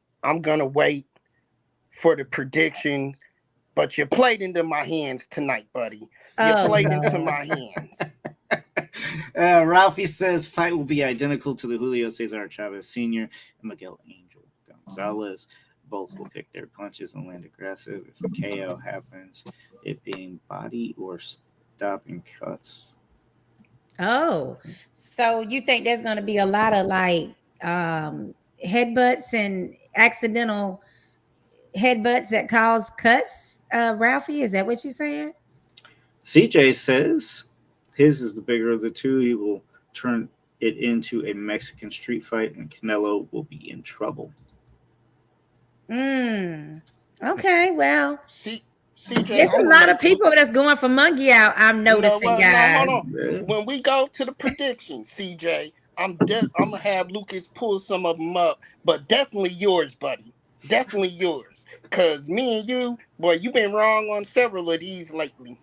[SPEAKER 4] wait for the prediction, but you played into my hands tonight, buddy. You played into my hands.
[SPEAKER 1] Ralphie says fight will be identical to the Julio Cesar Chavez Sr. and Miguel Angel Gonzalez. Both will pick their punches and land aggressive. If a KO happens, it being body or stopping cuts.
[SPEAKER 3] Oh, so you think there's going to be a lot of like headbutts and accidental headbutts that cause cuts, Ralphie? Is that what you're saying?
[SPEAKER 1] CJ says his is the bigger of the two. He will turn it into a Mexican street fight, and Canelo will be in trouble.
[SPEAKER 3] Okay, well,
[SPEAKER 4] CJ,
[SPEAKER 3] there's a lot of people that's going for Munguia. I'm noticing, guys.
[SPEAKER 4] Now, hold on. When we go to the predictions, CJ, I'm gonna have Lucas pull some of them up, but definitely yours, buddy. Definitely yours. Cause me and you, boy, you've been wrong on several of these lately.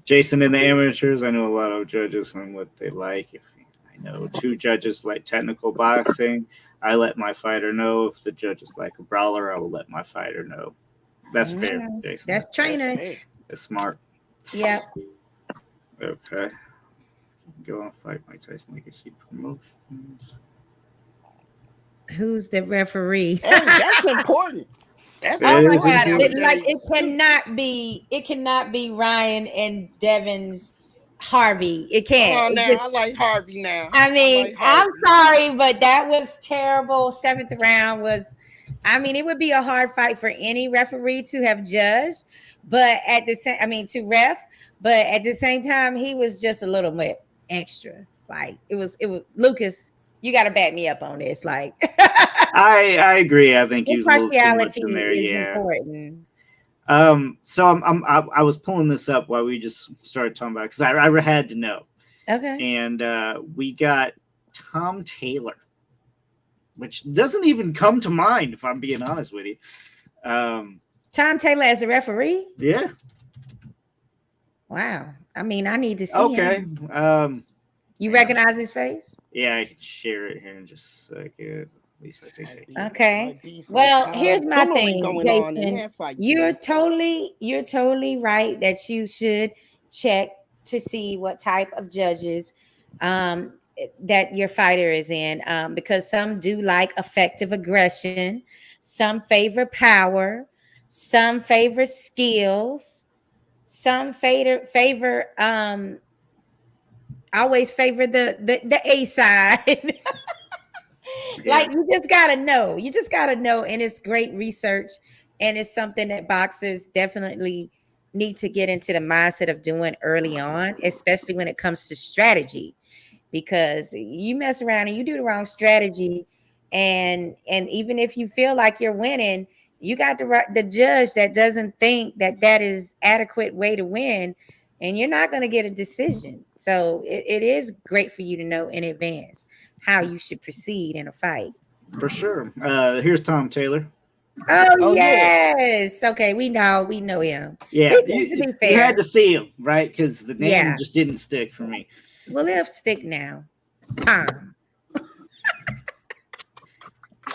[SPEAKER 1] Jason, in the amateurs, I know a lot of judges on what they like. I know 2 judges like technical boxing. I let my fighter know. If the judges like a brawler, I will let my fighter know. That's fair, Jason.
[SPEAKER 3] That's training.
[SPEAKER 1] That's smart.
[SPEAKER 3] Yeah.
[SPEAKER 1] Okay. Go on Fight Mike Tyson Legacy Promotions.
[SPEAKER 3] Who's the referee?
[SPEAKER 4] Hey, that's important. That's
[SPEAKER 3] important. Like it cannot be Ryan and Devin's Harvey. It can't.
[SPEAKER 4] Oh, now I like Harvey now.
[SPEAKER 3] I mean, I'm sorry, but that was terrible. 7th round was, I mean, it would be a hard fight for any referee to have judged, but at the same, to ref, but at the same time, he was just a little bit extra. Like it was Lucas, you got to back me up on this. Like
[SPEAKER 1] I agree. I think he was a little too much in there.
[SPEAKER 3] Yeah. Important.
[SPEAKER 1] So I was pulling this up while we just started talking about it because I had to know.
[SPEAKER 3] Okay.
[SPEAKER 1] And we got Tom Taylor, which doesn't even come to mind if I'm being honest with you.
[SPEAKER 3] Tom Taylor as a referee?
[SPEAKER 1] Yeah.
[SPEAKER 3] Wow. I mean, I need to see
[SPEAKER 1] him.
[SPEAKER 3] You recognize his face?
[SPEAKER 1] Yeah, I can share it here in just a second. At least I think.
[SPEAKER 3] Okay. Well, here's my thing, Jason. You're totally right that you should check to see what type of judges that your fighter is in, because some do like effective aggression, some favor power, some favor skills, some favor always favor the A side. Like you just gotta know, and it's great research, and it's something that boxers definitely need to get into the mindset of doing early on, especially when it comes to strategy, because you mess around and you do the wrong strategy, and even if you feel like you're winning, you got the judge that doesn't think that is adequate way to win, and you're not going to get a decision. So it is great for you to know in advance how you should proceed in a fight.
[SPEAKER 1] For sure. Here's Tom Taylor.
[SPEAKER 3] Oh yes. Yeah. Okay, we know him.
[SPEAKER 1] Yeah, you had to see him, right? Because the name just didn't stick for me.
[SPEAKER 3] Well, it'll stick now. Tom.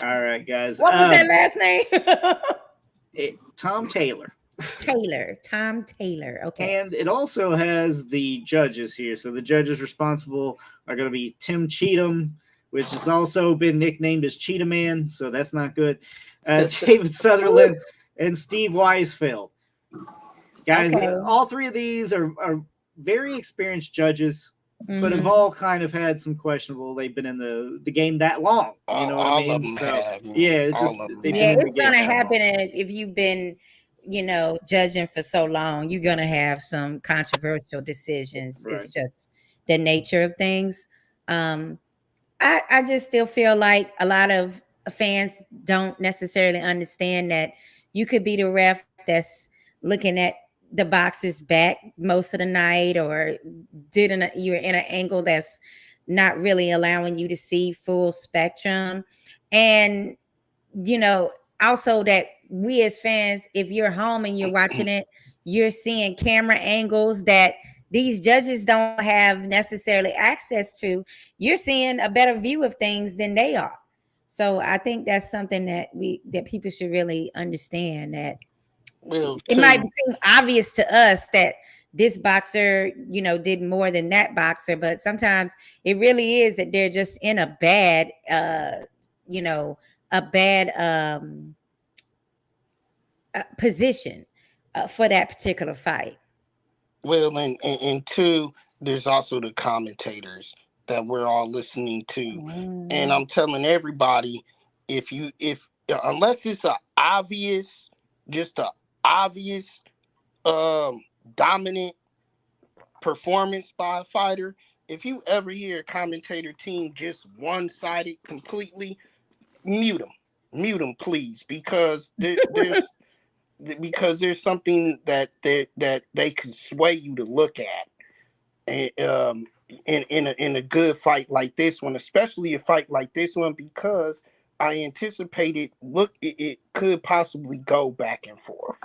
[SPEAKER 1] All right, guys.
[SPEAKER 3] What was that last name?
[SPEAKER 1] Tom Taylor.
[SPEAKER 3] Tom Taylor. Okay.
[SPEAKER 1] And it also has the judges here. So the judges responsible are going to be Tim Tszyu, which has also been nicknamed as Cheetah Man. So that's not good. David Sutherland and Steve Weisfeld. Guys, all 3 of these are very experienced judges, but have all kind of had some questionable. They've been in the game that long. You know what I mean? It's just
[SPEAKER 3] it's going to happen if you've been judging for so long. You're going to have some controversial decisions. Right. It's just the nature of things. I just still feel like a lot of fans don't necessarily understand that you could be the ref that's looking at the boxer's back most of the night, or you're in an angle that's not really allowing you to see full spectrum. And, also that we as fans, if you're home and you're watching it, you're seeing camera angles that these judges don't have necessarily access to. You're seeing a better view of things than they are. So I think that's something that people should really understand, that it might seem obvious to us that this boxer, did more than that boxer, but sometimes it really is that they're just in a bad, position for that particular fight.
[SPEAKER 4] Well, and 2, there's also the commentators that we're all listening to. And I'm telling everybody, unless it's dominant performance by a fighter, if you ever hear a commentator team just one-sided completely, mute them, please, because there's something that they can sway you to look at, and in a good fight like this one, especially a fight like this one, because I anticipated it could possibly go back and forth.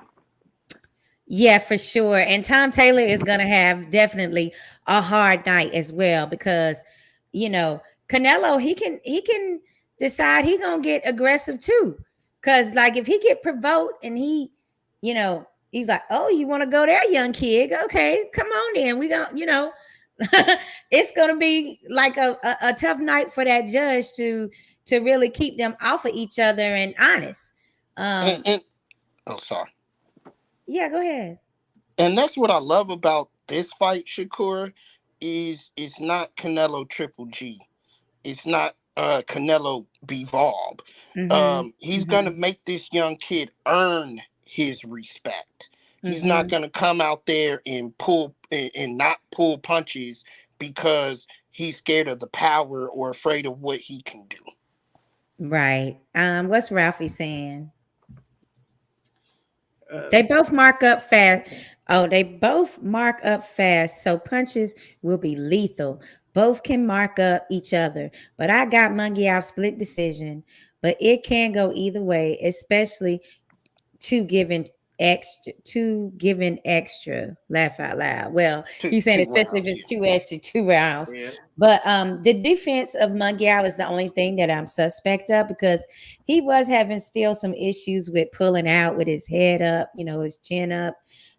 [SPEAKER 3] Yeah, for sure. And Tom Taylor is going to have definitely a hard night as well, because Canelo, he can decide he going to get aggressive too. Cuz like if he get provoked and he's like, "Oh, you want to go there, young kid? Okay, come on then. We going to, it's going to be like a tough night for that judge to really keep them off of each other and honest."
[SPEAKER 4] Sorry.
[SPEAKER 3] Yeah, go ahead.
[SPEAKER 4] And that's what I love about this fight, Shakur, is it's not Canelo Triple G. It's not Canelo Bivol. He's gonna make this young kid earn his respect. He's not gonna come out there and not pull punches because he's scared of the power or afraid of what he can do.
[SPEAKER 3] Right. What's Ralphie saying? They both mark up fast. Oh, they both mark up fast, so punches will be lethal. Both can mark up each other, but I got Munguia split decision. But it can go either way, especially two given extra. Laugh out loud. Well, he's saying especially if it's 2 extra 2 rounds. Yeah. But the defense of Munguia is the only thing that I'm suspect of, because he was having still some issues with pulling out with his head up, his chin up,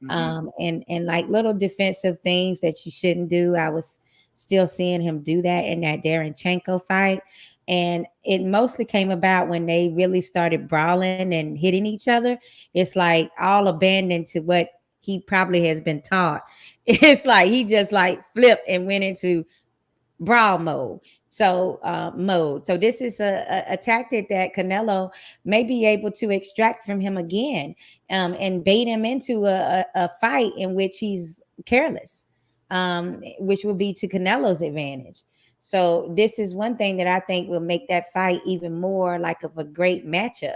[SPEAKER 3] and like little defensive things that you shouldn't do. I was still seeing him do that in that Darenchenko fight. And it mostly came about when they really started brawling and hitting each other. It's like all abandoned to what he probably has been taught. It's like he just like flipped and went into brawl mode. So this is a tactic that Canelo may be able to extract from him again, and bait him into a fight in which he's careless, which will be to Canelo's advantage. So this is one thing that I think will make that fight even more like of a great matchup,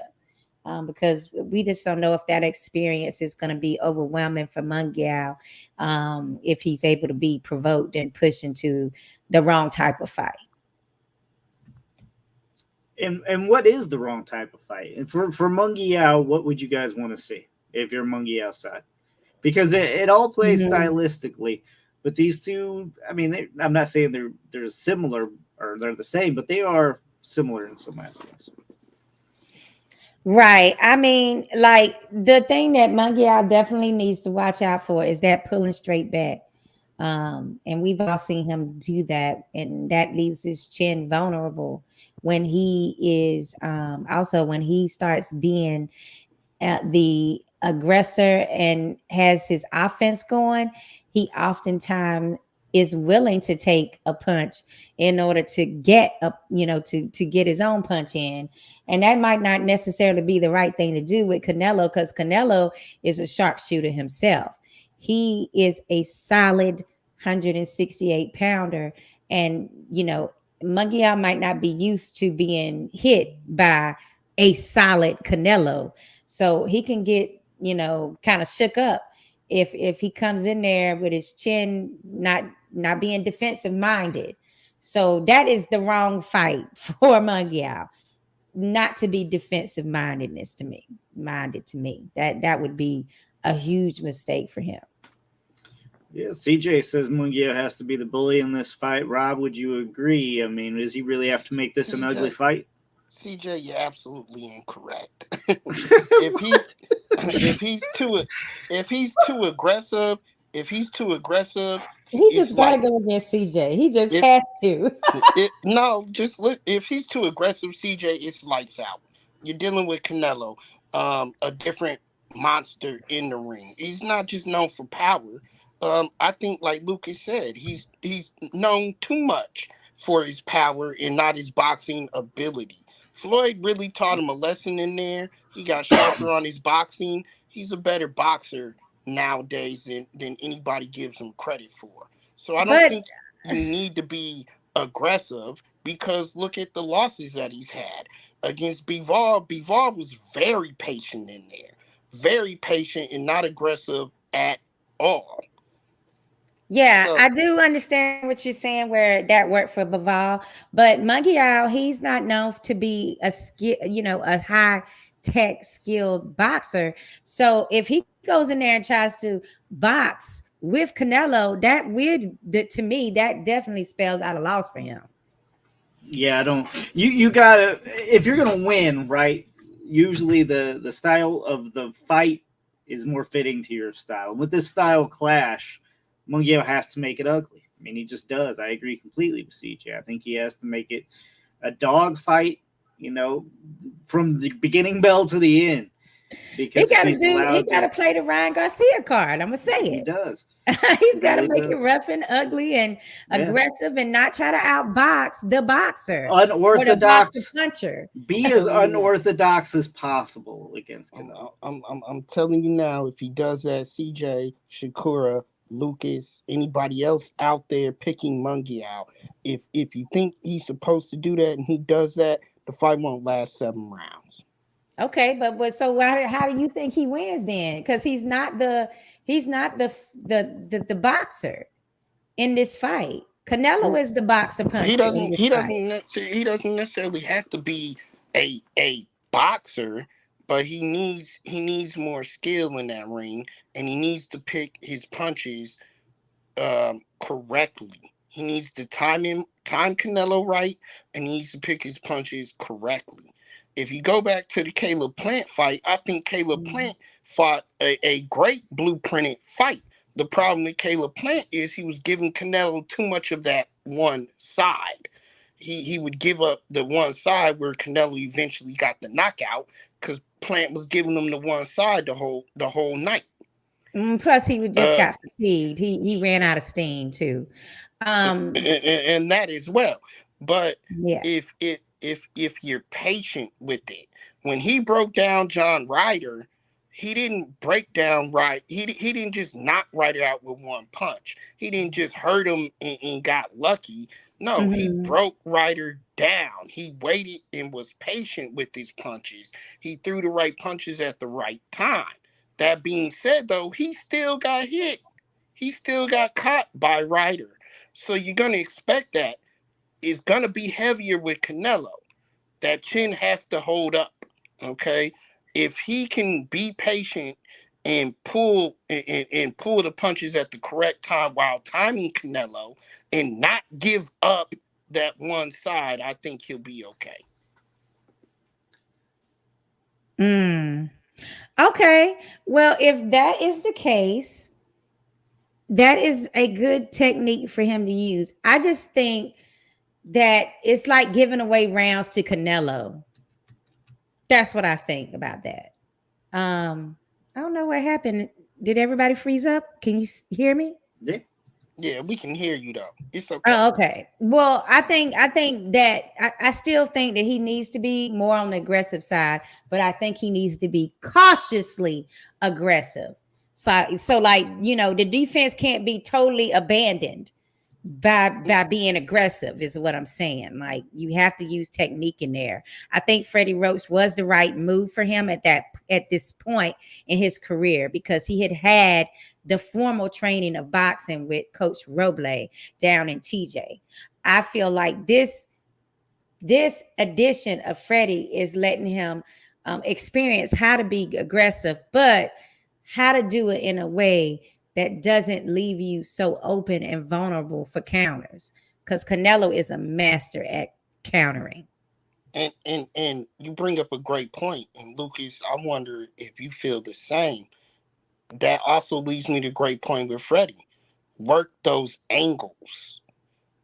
[SPEAKER 3] because we just don't know if that experience is going to be overwhelming for Munguia, if he's able to be provoked and pushed into the wrong type of fight.
[SPEAKER 1] And what is the wrong type of fight? And for Munguia, what would you guys want to see if you're Munguia side? Because it all plays stylistically. But these two, I mean, I'm not saying they're similar or they're the same, but they are similar in some aspects.
[SPEAKER 3] Right. I mean, like the thing that Munguia definitely needs to watch out for is that pulling straight back. And we've all seen him do that, and that leaves his chin vulnerable when he is also when he starts being the aggressor and has his offense going. He oftentimes is willing to take a punch in order to get to get his own punch in. And that might not necessarily be the right thing to do with Canelo, because Canelo is a sharpshooter himself. He is a solid 168 pounder. And, Munguia might not be used to being hit by a solid Canelo. So he can get, kind of shook up if he comes in there with his chin not being defensive minded. So that is the wrong fight for Munguia, not to be defensive minded to me. That would be a huge mistake for him.
[SPEAKER 1] Yeah, CJ says Munguia has to be the bully in this fight. Rob, would you agree? I mean, does he really have to make this an ugly fight?
[SPEAKER 4] CJ, you're absolutely incorrect. if he's too aggressive,
[SPEAKER 3] he just gotta go against CJ. He just has to.
[SPEAKER 4] Just look. If he's too aggressive, CJ, it's lights out. You're dealing with Canelo, a different monster in the ring. He's not just known for power. I think, like Lucas said, he's known too much for his power and not his boxing ability. Floyd really taught him a lesson in there. He got sharper on his boxing. He's a better boxer nowadays than anybody gives him credit for. So I don't think you need to be aggressive, because look at the losses that he's had against Bivol. Bivol was very patient in there, very patient and not aggressive at all.
[SPEAKER 3] Yeah, so, I do understand what you're saying, where that worked for Bivol, but Munguia, he's not known to be a skill, a high tech skilled boxer. So if he goes in there and tries to box with Canelo, to me, that definitely spells out a loss for him.
[SPEAKER 1] Yeah, I don't. You gotta, if you're gonna win, right? Usually the style of the fight is more fitting to your style. With this style clash, Munguia has to make it ugly. I mean, he just does. I agree completely with CJ. I think he has to make it a dog fight, from the beginning bell to the end.
[SPEAKER 3] Because he got to play the Ryan Garcia card. I'm gonna say it.
[SPEAKER 1] He does.
[SPEAKER 3] He's got to make it rough and ugly and aggressive, and not try to outbox the boxer,
[SPEAKER 1] unorthodox
[SPEAKER 3] or the puncher.
[SPEAKER 1] Be as unorthodox as possible against Canelo.
[SPEAKER 4] I'm telling you now, if he does that, CJ, Shakura, Lucas, anybody else out there picking Munguia out, if you think he's supposed to do that and he does that, the fight won't last 7 rounds.
[SPEAKER 3] Okay, but so how do you think he wins then? Because he's not the boxer in this fight. Canelo is the boxer puncher.
[SPEAKER 4] He doesn't necessarily have to be a boxer, but he needs more skill in that ring, and he needs to pick his punches correctly. He needs to time Canelo right, and he needs to pick his punches correctly. If you go back to the Caleb Plant fight, I think Caleb Plant fought a great blueprinted fight. The problem with Caleb Plant is he was giving Canelo too much of that one side. He would give up the one side where Canelo eventually got the knockout, because Plant was giving him the one side the whole night.
[SPEAKER 3] Plus, he just got fatigued. He ran out of steam too,
[SPEAKER 4] and that as well. But if you're patient with it, when he broke down John Ryder, he didn't break down He didn't just knock Ryder out with one punch. He didn't just hurt him and got lucky. No, he broke Ryder down. He waited and was patient with his punches. He threw the right punches at the right time. That being said, though, he still got hit. He still got caught by Ryder. So you're going to expect that. It's going to be heavier with Canelo. That chin has to hold up, okay? If he can be patient and pull the punches at the correct time while timing Canelo and not give up that one side, I think he'll be okay.
[SPEAKER 3] Okay. Well, if that is the case, that is a good technique for him to use. I just think that it's like giving away rounds to Canelo. That's what I think about that. I don't know what happened. Did everybody freeze up? Can you hear me?
[SPEAKER 4] Yeah, we can hear you though. It's okay.
[SPEAKER 3] Oh, okay. Well, I think that I still think that he needs to be more on the aggressive side, but I think he needs to be cautiously aggressive. So like, the defense can't be totally abandoned by being aggressive, is what I'm saying. Like, you have to use technique in there. I think Freddie Roach was the right move for him at this point in his career, because he had the formal training of boxing with Coach Roble down in TJ. I feel like this edition of Freddie is letting him experience how to be aggressive, but how to do it in a way that doesn't leave you so open and vulnerable for counters, because Canelo is a master at countering.
[SPEAKER 4] And you bring up a great point. And Lucas, I wonder if you feel the same. That also leads me to a great point with Freddie. Work those angles.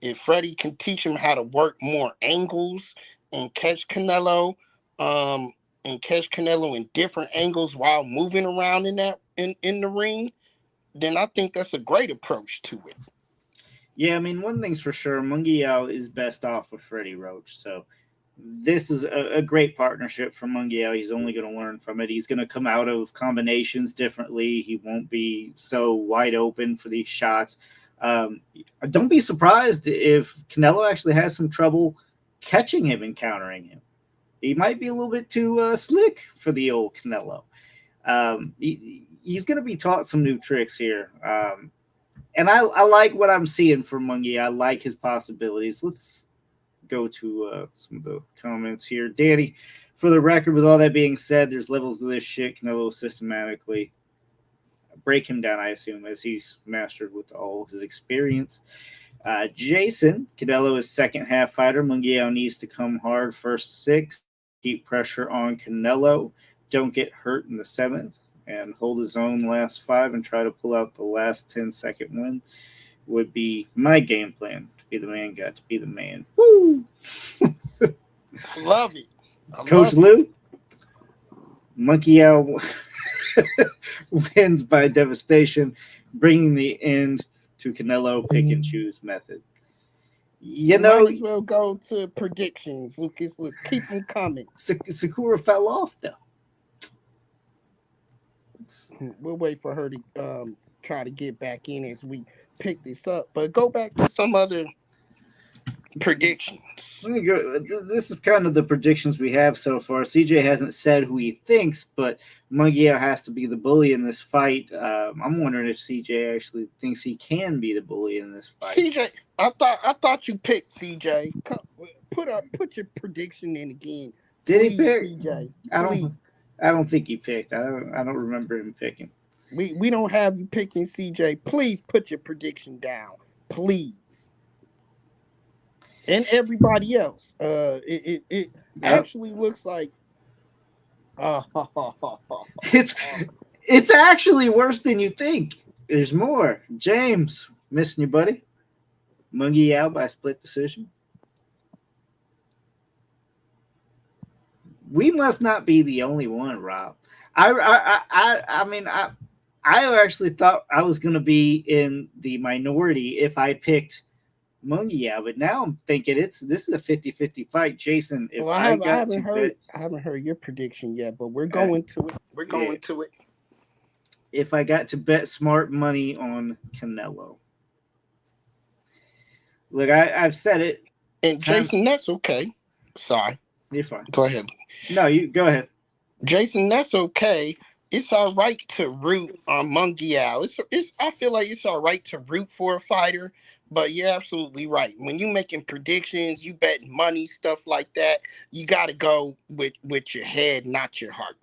[SPEAKER 4] If Freddie can teach him how to work more angles and catch Canelo, in different angles while moving around in the ring, then I think that's a great approach to it.
[SPEAKER 1] Yeah, I mean, one thing's for sure, Munguia is best off with Freddie Roach. So this is a great partnership for Munguia. He's only going to learn from it. He's going to come out of combinations differently. He won't be so wide open for these shots. Don't be surprised if Canelo actually has some trouble catching him and countering him. He might be a little bit too slick for the old Canelo. He's going to be taught some new tricks here. And I like what I'm seeing from Munguia. I like his possibilities. Let's go to some of the comments here. Danny, for the record, with all that being said, there's levels of this shit. Canelo systematically break him down, I assume, as he's mastered with all his experience. Jason, Canelo is second half fighter. Munguia needs to come hard first 6. Keep pressure on Canelo. Don't get hurt in the 7th. And hold his own last 5 and try to pull out the last 10-second win would be my game plan. To be the man, got to be the man. Woo!
[SPEAKER 4] Love it.
[SPEAKER 1] Coach Lou, Munguia wins by devastation, bringing the end to Canelo pick and choose method. You know,
[SPEAKER 4] might as well go to predictions, Lucas. Let's keep them coming.
[SPEAKER 1] Sakura fell off though.
[SPEAKER 4] We'll wait for her to try to get back in as we pick this up. But go back to some other predictions.
[SPEAKER 1] This is kind of the predictions we have so far. CJ hasn't said who he thinks, but Munguia has to be the bully in this fight. I'm wondering if CJ actually thinks he can be the bully in this fight.
[SPEAKER 4] CJ, I thought you picked CJ. Put your prediction in again.
[SPEAKER 1] Did
[SPEAKER 4] please,
[SPEAKER 1] he pick?
[SPEAKER 4] CJ,
[SPEAKER 1] I don't think he picked. I don't remember him picking.
[SPEAKER 4] We don't have you picking CJ. Please put your prediction down. Please. And everybody else. It actually looks like
[SPEAKER 1] it's actually worse than you think. There's more. James, missing you, buddy. Munguia out by split decision. We must not be the only one, Rob. I mean, I actually thought I was going to be in the minority if I picked Munguia, but now I'm thinking this is a 50-50 fight. Jason, if I
[SPEAKER 4] haven't heard your prediction yet, but we're going to it. We're going to it.
[SPEAKER 1] If I got to bet smart money on Canelo. Look, I've said it.
[SPEAKER 4] And Jason, that's okay. Sorry.
[SPEAKER 1] You're fine.
[SPEAKER 4] Go ahead.
[SPEAKER 1] No, you go ahead.
[SPEAKER 4] Jason, that's okay. It's all right to root on Munguia. I feel like it's all right to root for a fighter, but you're absolutely right. When you're making predictions, you bet money, stuff like that, you got to go with your head, not your heart.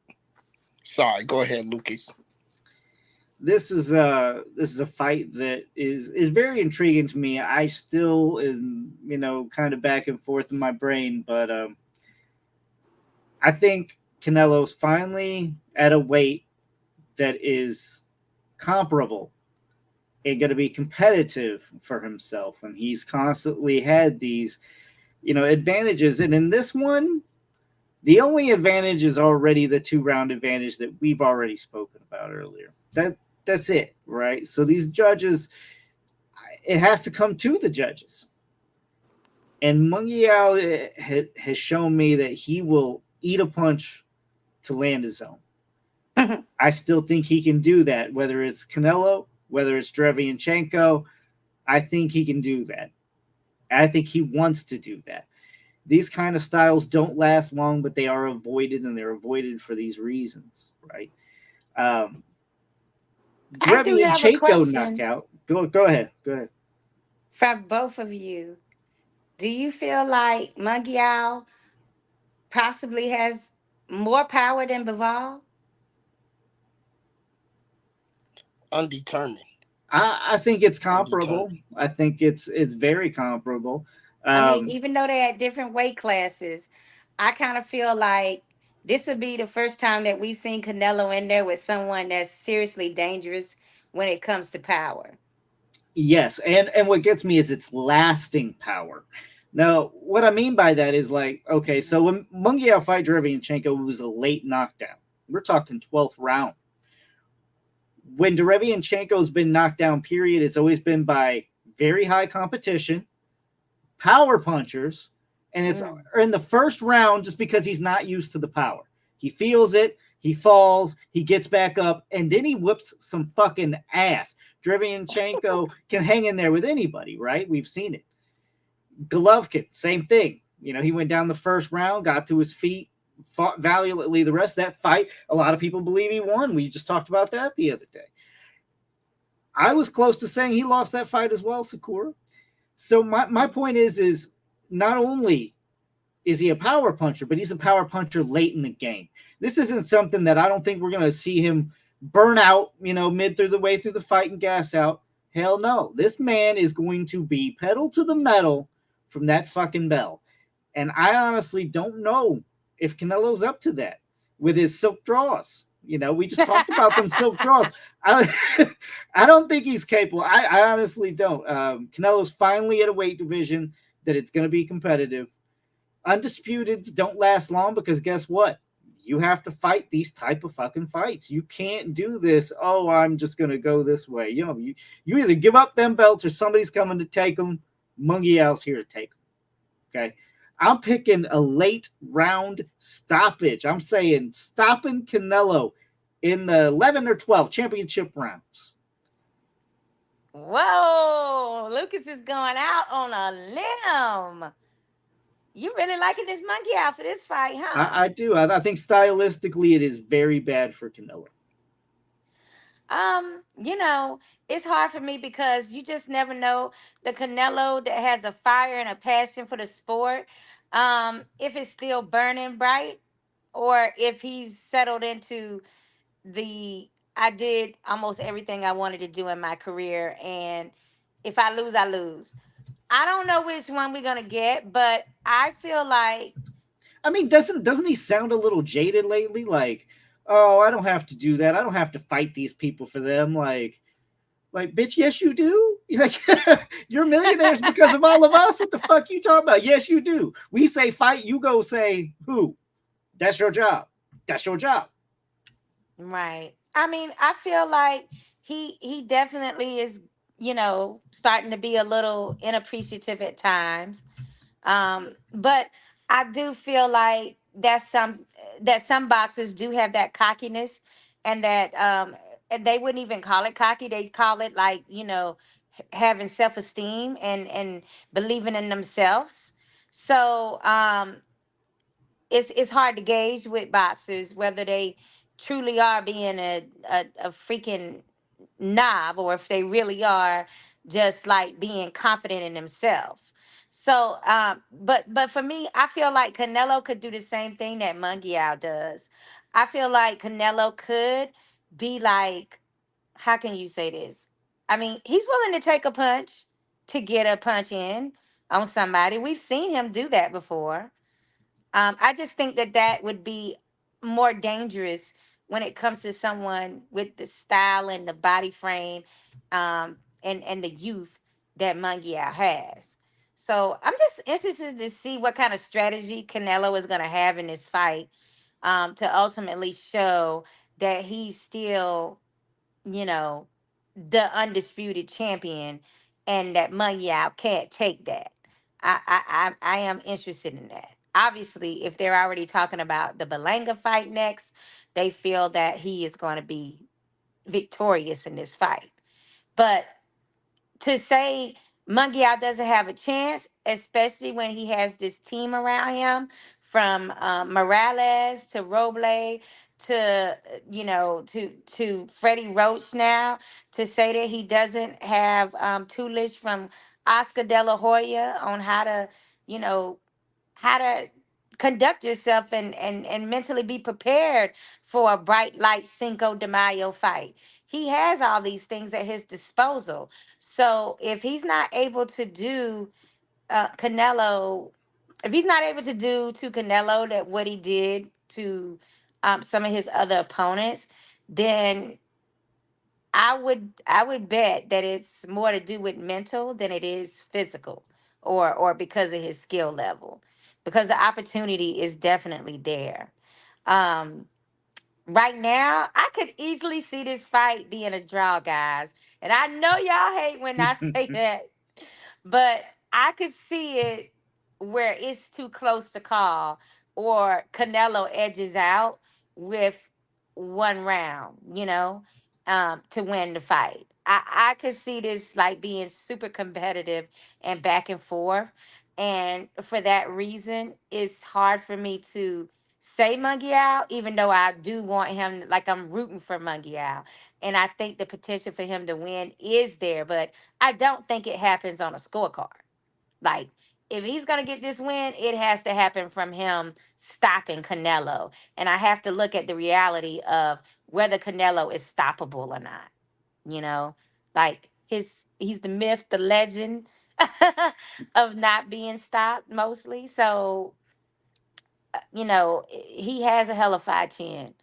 [SPEAKER 4] Sorry. Go ahead, Lucas.
[SPEAKER 1] This is a fight that is very intriguing to me. I still am, kind of back and forth in my brain, but I think Canelo's finally at a weight that is comparable and going to be competitive for himself. And he's constantly had these, advantages. And in this one, the only advantage is already the 2-round advantage that we've already spoken about earlier. That's it, right? So these judges, it has to come to the judges. And Munguia has shown me that he will eat a punch to land his own. I still think he can do that, whether it's Canelo, whether it's Derevyanchenko. I think he can do that. I think he wants to do that. These kind of styles don't last long, but they are avoided, and they're avoided for these reasons, right? Derevyanchenko knockout. Go ahead.
[SPEAKER 5] For both of you, do you feel like Munguia possibly has more power than Bivol?
[SPEAKER 4] Undetermined.
[SPEAKER 1] I think it's comparable. I think it's very comparable.
[SPEAKER 5] I mean, even though they're at different weight classes, I kind of feel like this would be the first time that we've seen Canelo in there with someone that's seriously dangerous when it comes to power.
[SPEAKER 1] Yes, and what gets me is its lasting power. Now, what I mean by that is okay, so when Munguia fight Derevyanchenko, it was a late knockdown. We're talking 12th round. When Derevyanchenko's been knocked down, period, it's always been by very high competition, power punchers, and it's in the first round just because he's not used to the power. He feels it, he falls, he gets back up, and then he whips some fucking ass. Derevyanchenko can hang in there with anybody, right? We've seen it. Golovkin, same thing. He went down the first round, got to his feet, fought valiantly the rest of that fight. A lot of people believe he won. We just talked about that the other day. I was close to saying he lost that fight as well, Sakura. So my point is not only is he a power puncher, but he's a power puncher late in the game. This isn't something that I don't think we're going to see him burn out, mid through the way through the fight and gas out. Hell no. This man is going to be pedal to the metal from that fucking bell. And I honestly don't know if Canelo's up to that with his silk draws. We just talked about them silk draws. I don't think he's capable. I honestly don't. Canelo's finally at a weight division that it's going to be competitive. Undisputeds don't last long because guess what? You have to fight these type of fucking fights. You can't do this. Oh, I'm just going to go this way. You either give up them belts or somebody's coming to take them. Munguia's here to take them. Okay. I'm picking a late round stoppage. I'm saying stopping Canelo in the 11 or 12 championship rounds.
[SPEAKER 5] Whoa, Lucas is going out on a limb. You really liking this Munguia for this fight, huh?
[SPEAKER 1] I do. I think stylistically it is very bad for Canelo.
[SPEAKER 5] It's hard for me because you just never know the Canelo that has a fire and a passion for the sport. If it's still burning bright or if he's settled into I did almost everything I wanted to do in my career, and if I lose, I lose. I don't know which one we're gonna get, but I feel like,
[SPEAKER 1] I mean, doesn't he sound a little jaded lately? Like, oh, I don't have to do that. I don't have to fight these people for them. Like, bitch, yes, you do. Like, you're millionaires because of all of us. What the fuck you talking about? Yes, you do. We say fight, you go say who. That's your job. That's your job.
[SPEAKER 5] right. I mean, I feel like he definitely is, starting to be a little inappreciative at times. But I do feel like that some boxers do have that cockiness, and that and they wouldn't even call it cocky. They call it like, having self-esteem and believing in themselves. So it's hard to gauge with boxers whether they truly are being a freaking knob or if they really are just like being confident in themselves. So but for me, I feel like Canelo could do the same thing that Munguia does. I feel like Canelo could be like, how can you say this? I mean, he's willing to take a punch to get a punch in on somebody. We've seen him do that before. I just think that would be more dangerous when it comes to someone with the style and the body frame, and the youth that Munguia has. So I'm just interested to see what kind of strategy Canelo is going to have in this fight, to ultimately show that he's still, you know, the undisputed champion, and that Munguia can't take that. I am interested in that. Obviously, if they're already talking about the Belanga fight next, they feel that he is going to be victorious in this fight. But to say Munguia doesn't have a chance, especially when he has this team around him, from Morales to Roble to Freddie Roach now, to say that he doesn't have tutelage from Oscar De La Hoya on you know, how to conduct yourself and mentally be prepared for a bright light Cinco de Mayo fight. He has all these things at his disposal. So if he's not able to do Canelo, if he's not able to do to Canelo that what he did to some of his other opponents, then I would bet that it's more to do with mental than it is physical, or because of his skill level, because the opportunity is definitely there. Um, right now, I could easily see this fight being a draw, guys, and I know y'all hate when I say that, but I could see it where it's too close to call, or Canelo edges out with one round. to win the fight. I could see this like being super competitive and back and forth. And for that reason, it's hard for me to say Munguia, even though I do want him, like I'm rooting for Munguia. And I think the potential for him to win is there, but I don't think it happens on a scorecard. Like, if he's going to get this win, it has to happen from him stopping Canelo. And I have to look at the reality of whether Canelo is stoppable or not. You know, like he's the myth, the legend of not being stopped mostly. So, he has a hellified chin.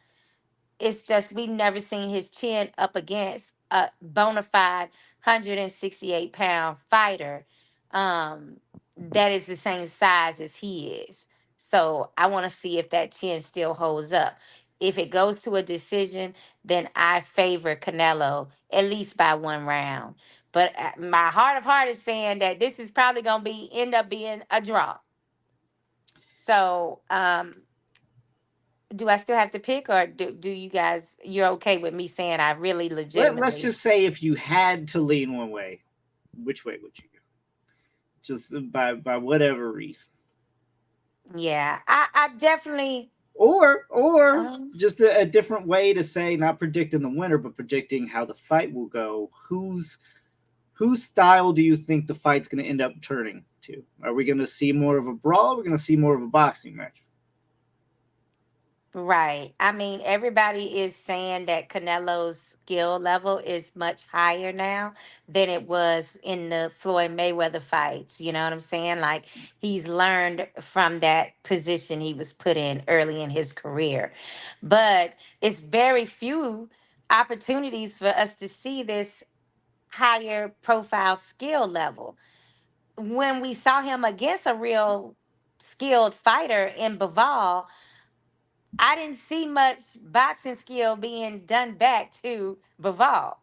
[SPEAKER 5] It's just we've never seen his chin up against a bona fide 168-pound fighter that is the same size as he is. So I want to see if that chin still holds up. If it goes to a decision, then I favor Canelo at least by 1 round. But my heart of heart is saying that this is probably gonna end up being a draw. So do I still have to pick, or do you guys, you're okay with me saying I really
[SPEAKER 1] Let's
[SPEAKER 5] legitimately?
[SPEAKER 1] just say if you had to lean one way, which way would you go? Just by whatever reason.
[SPEAKER 5] Yeah, I definitely.
[SPEAKER 1] Or
[SPEAKER 5] Um,
[SPEAKER 1] just a different way to say, not predicting the winner, but predicting how the fight will go. Whose style do you think the fight's going to end up turning to? Are we going to see more of a brawl? Or are we going to see more of a boxing match?
[SPEAKER 5] right. I mean, everybody is saying that Canelo's skill level is much higher now than it was in the Floyd Mayweather fights. You know what I'm saying? Like, he's learned from that position he was put in early in his career. But it's very few opportunities for us to see this higher profile skill level. When we saw him against a real skilled fighter in Baval, I didn't see much boxing skill being done back to Baval.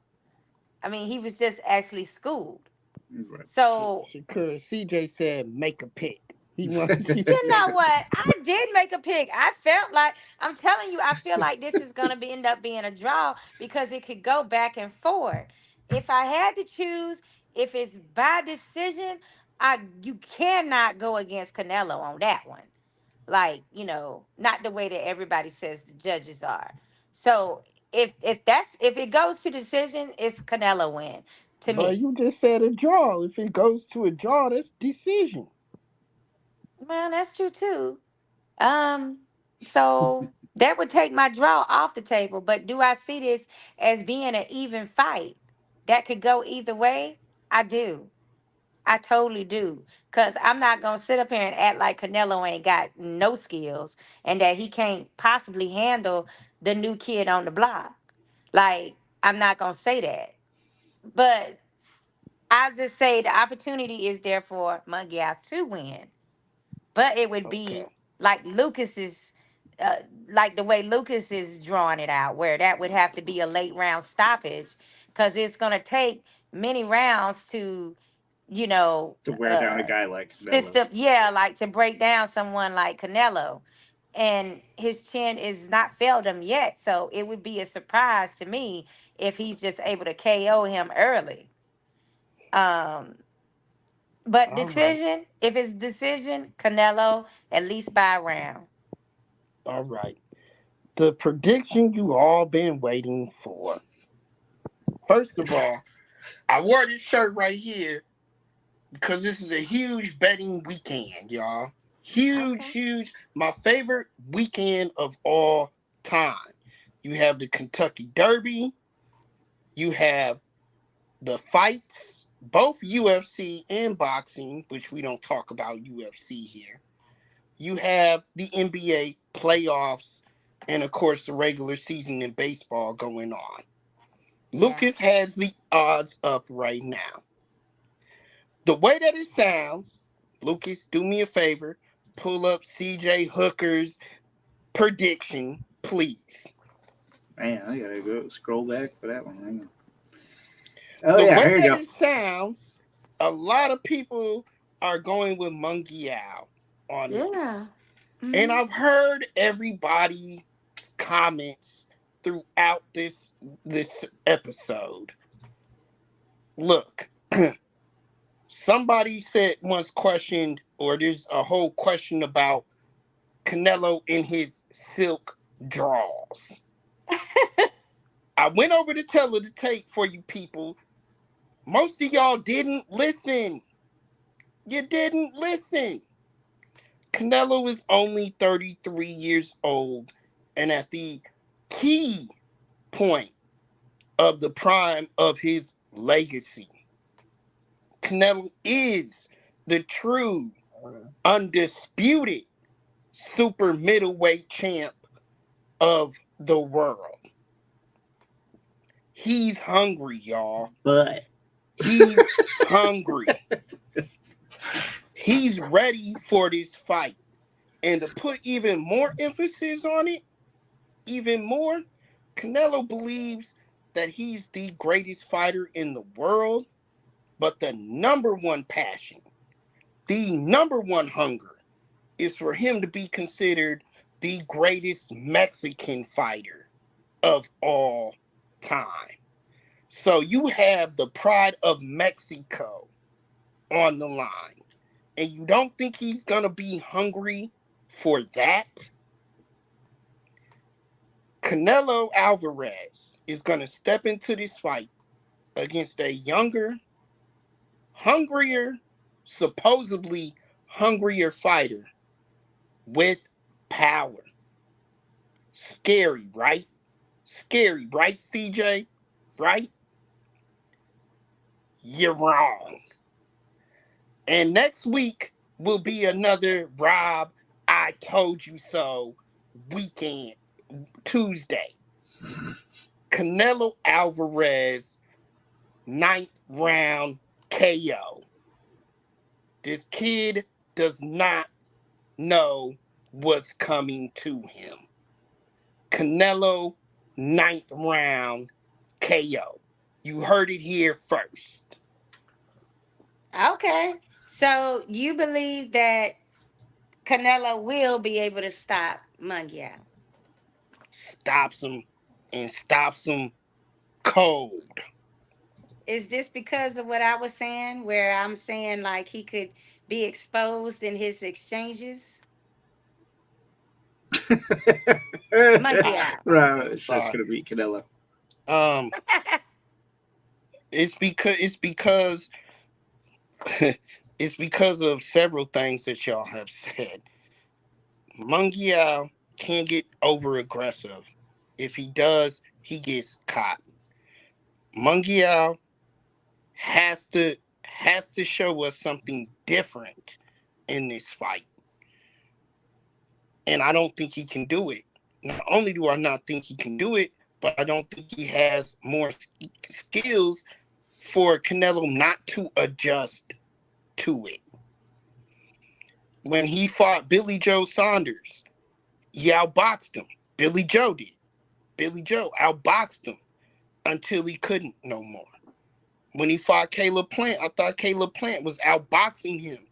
[SPEAKER 5] I mean, he was just actually schooled.
[SPEAKER 1] Right.
[SPEAKER 5] So,
[SPEAKER 4] Shakur, CJ said make a pick. He wants you.
[SPEAKER 5] you know what? I did make a pick. I felt like, I'm telling you, I feel like this is going to end up being a draw because it could go back and forth. If I had to choose, if it's by decision, you cannot go against Canelo on that one. Like, not the way that everybody says the judges are. So if it goes to decision, it's Canelo win to
[SPEAKER 4] But
[SPEAKER 5] me.
[SPEAKER 4] you just said a draw. If it goes to a draw, that's decision.
[SPEAKER 5] Well, that's true too. So that would take my draw off the table. But do I see this as being an even fight that could go either way? I do. I totally do. Cause I'm not gonna sit up here and act like Canelo ain't got no skills and that he can't possibly handle the new kid on the block. Like, I'm not gonna say that. But I'll just say the opportunity is there for Munguia to win. But it would
[SPEAKER 4] Okay.
[SPEAKER 5] be like uh, like the way Lucas is drawing it out, where that would have to be a late round stoppage, because it's gonna take many rounds to, you know,
[SPEAKER 1] To wear down a guy like Canelo.
[SPEAKER 5] system, yeah, like to break down someone like Canelo. And his chin is not failed him yet, so it would be a surprise to me if he's just able to KO him early. Um, but
[SPEAKER 4] All right.
[SPEAKER 5] decision, if it's decision, Canelo at least by a round.
[SPEAKER 4] All right. The prediction you all been waiting for. First of all, I wore this shirt right here because this is a huge betting weekend, y'all. Huge,
[SPEAKER 5] Okay.
[SPEAKER 4] huge. My favorite weekend of all time. You have the Kentucky Derby. You have the fights, both UFC and boxing, which we don't talk about UFC here. You have the NBA playoffs and, of course, the regular season in baseball going on.
[SPEAKER 5] Yeah.
[SPEAKER 4] Lucas has the odds up right now. The way that it sounds, Lucas, do me a favor, pull up CJ Hooker's prediction, please.
[SPEAKER 1] Man, I gotta go scroll back for that one. Hang on. Oh
[SPEAKER 4] The
[SPEAKER 1] yeah,
[SPEAKER 4] way
[SPEAKER 1] here you
[SPEAKER 4] that
[SPEAKER 1] go.
[SPEAKER 4] it sounds, a lot of people are going with Munguia on
[SPEAKER 5] Yeah.
[SPEAKER 4] this. And I've heard everybody's comments throughout this episode. Look, somebody once questioned, or there's a whole question about Canelo in his silk draws. I went over to tell her the tape for you people. Most of y'all didn't listen. You didn't listen. Canelo is only 33 years old and at the key point of the prime of his legacy. Canelo is the true, undisputed super middleweight champ of the world. He's hungry, y'all.
[SPEAKER 1] But
[SPEAKER 4] he's hungry. He's ready for this fight. And to put even more emphasis on it, even more, Canelo believes that he's the greatest fighter in the world, but the number one passion, the number one hunger is for him to be considered the greatest Mexican fighter of all time. So you have the pride of Mexico on the line, and you don't think he's going to be hungry for that? Canelo Alvarez is going to step into this fight against a younger, hungrier, supposedly hungrier fighter with power. Scary, right? Scary, right, CJ? Right? You're wrong. And next week will be another Rob, I told you so weekend, Tuesday. Canelo Alvarez, 9th round KO. This kid does not know what's coming to him. Canelo, 9th round KO. You heard it here first.
[SPEAKER 5] Okay. So you believe that Canelo will be able to stop Munguia?
[SPEAKER 4] Stops him, and stops him cold.
[SPEAKER 5] Is this because of what I was saying, where I'm saying like he could be exposed in his exchanges? Munguia.
[SPEAKER 1] Right, it's just gonna beat Canelo.
[SPEAKER 4] It's because it's because of several things that y'all have said. Munguia can't get over aggressive. If he does, he gets caught. Munguia has to show us something different in this fight. And I don't think he can do it. Not only do I not think he can do it, but I don't think he has more skills for Canelo not to adjust to it. When he fought Billy Joe Saunders, he outboxed him. Billy Joe did. Billy Joe outboxed him until he couldn't no more. When he fought Caleb Plant, I thought Caleb Plant was outboxing him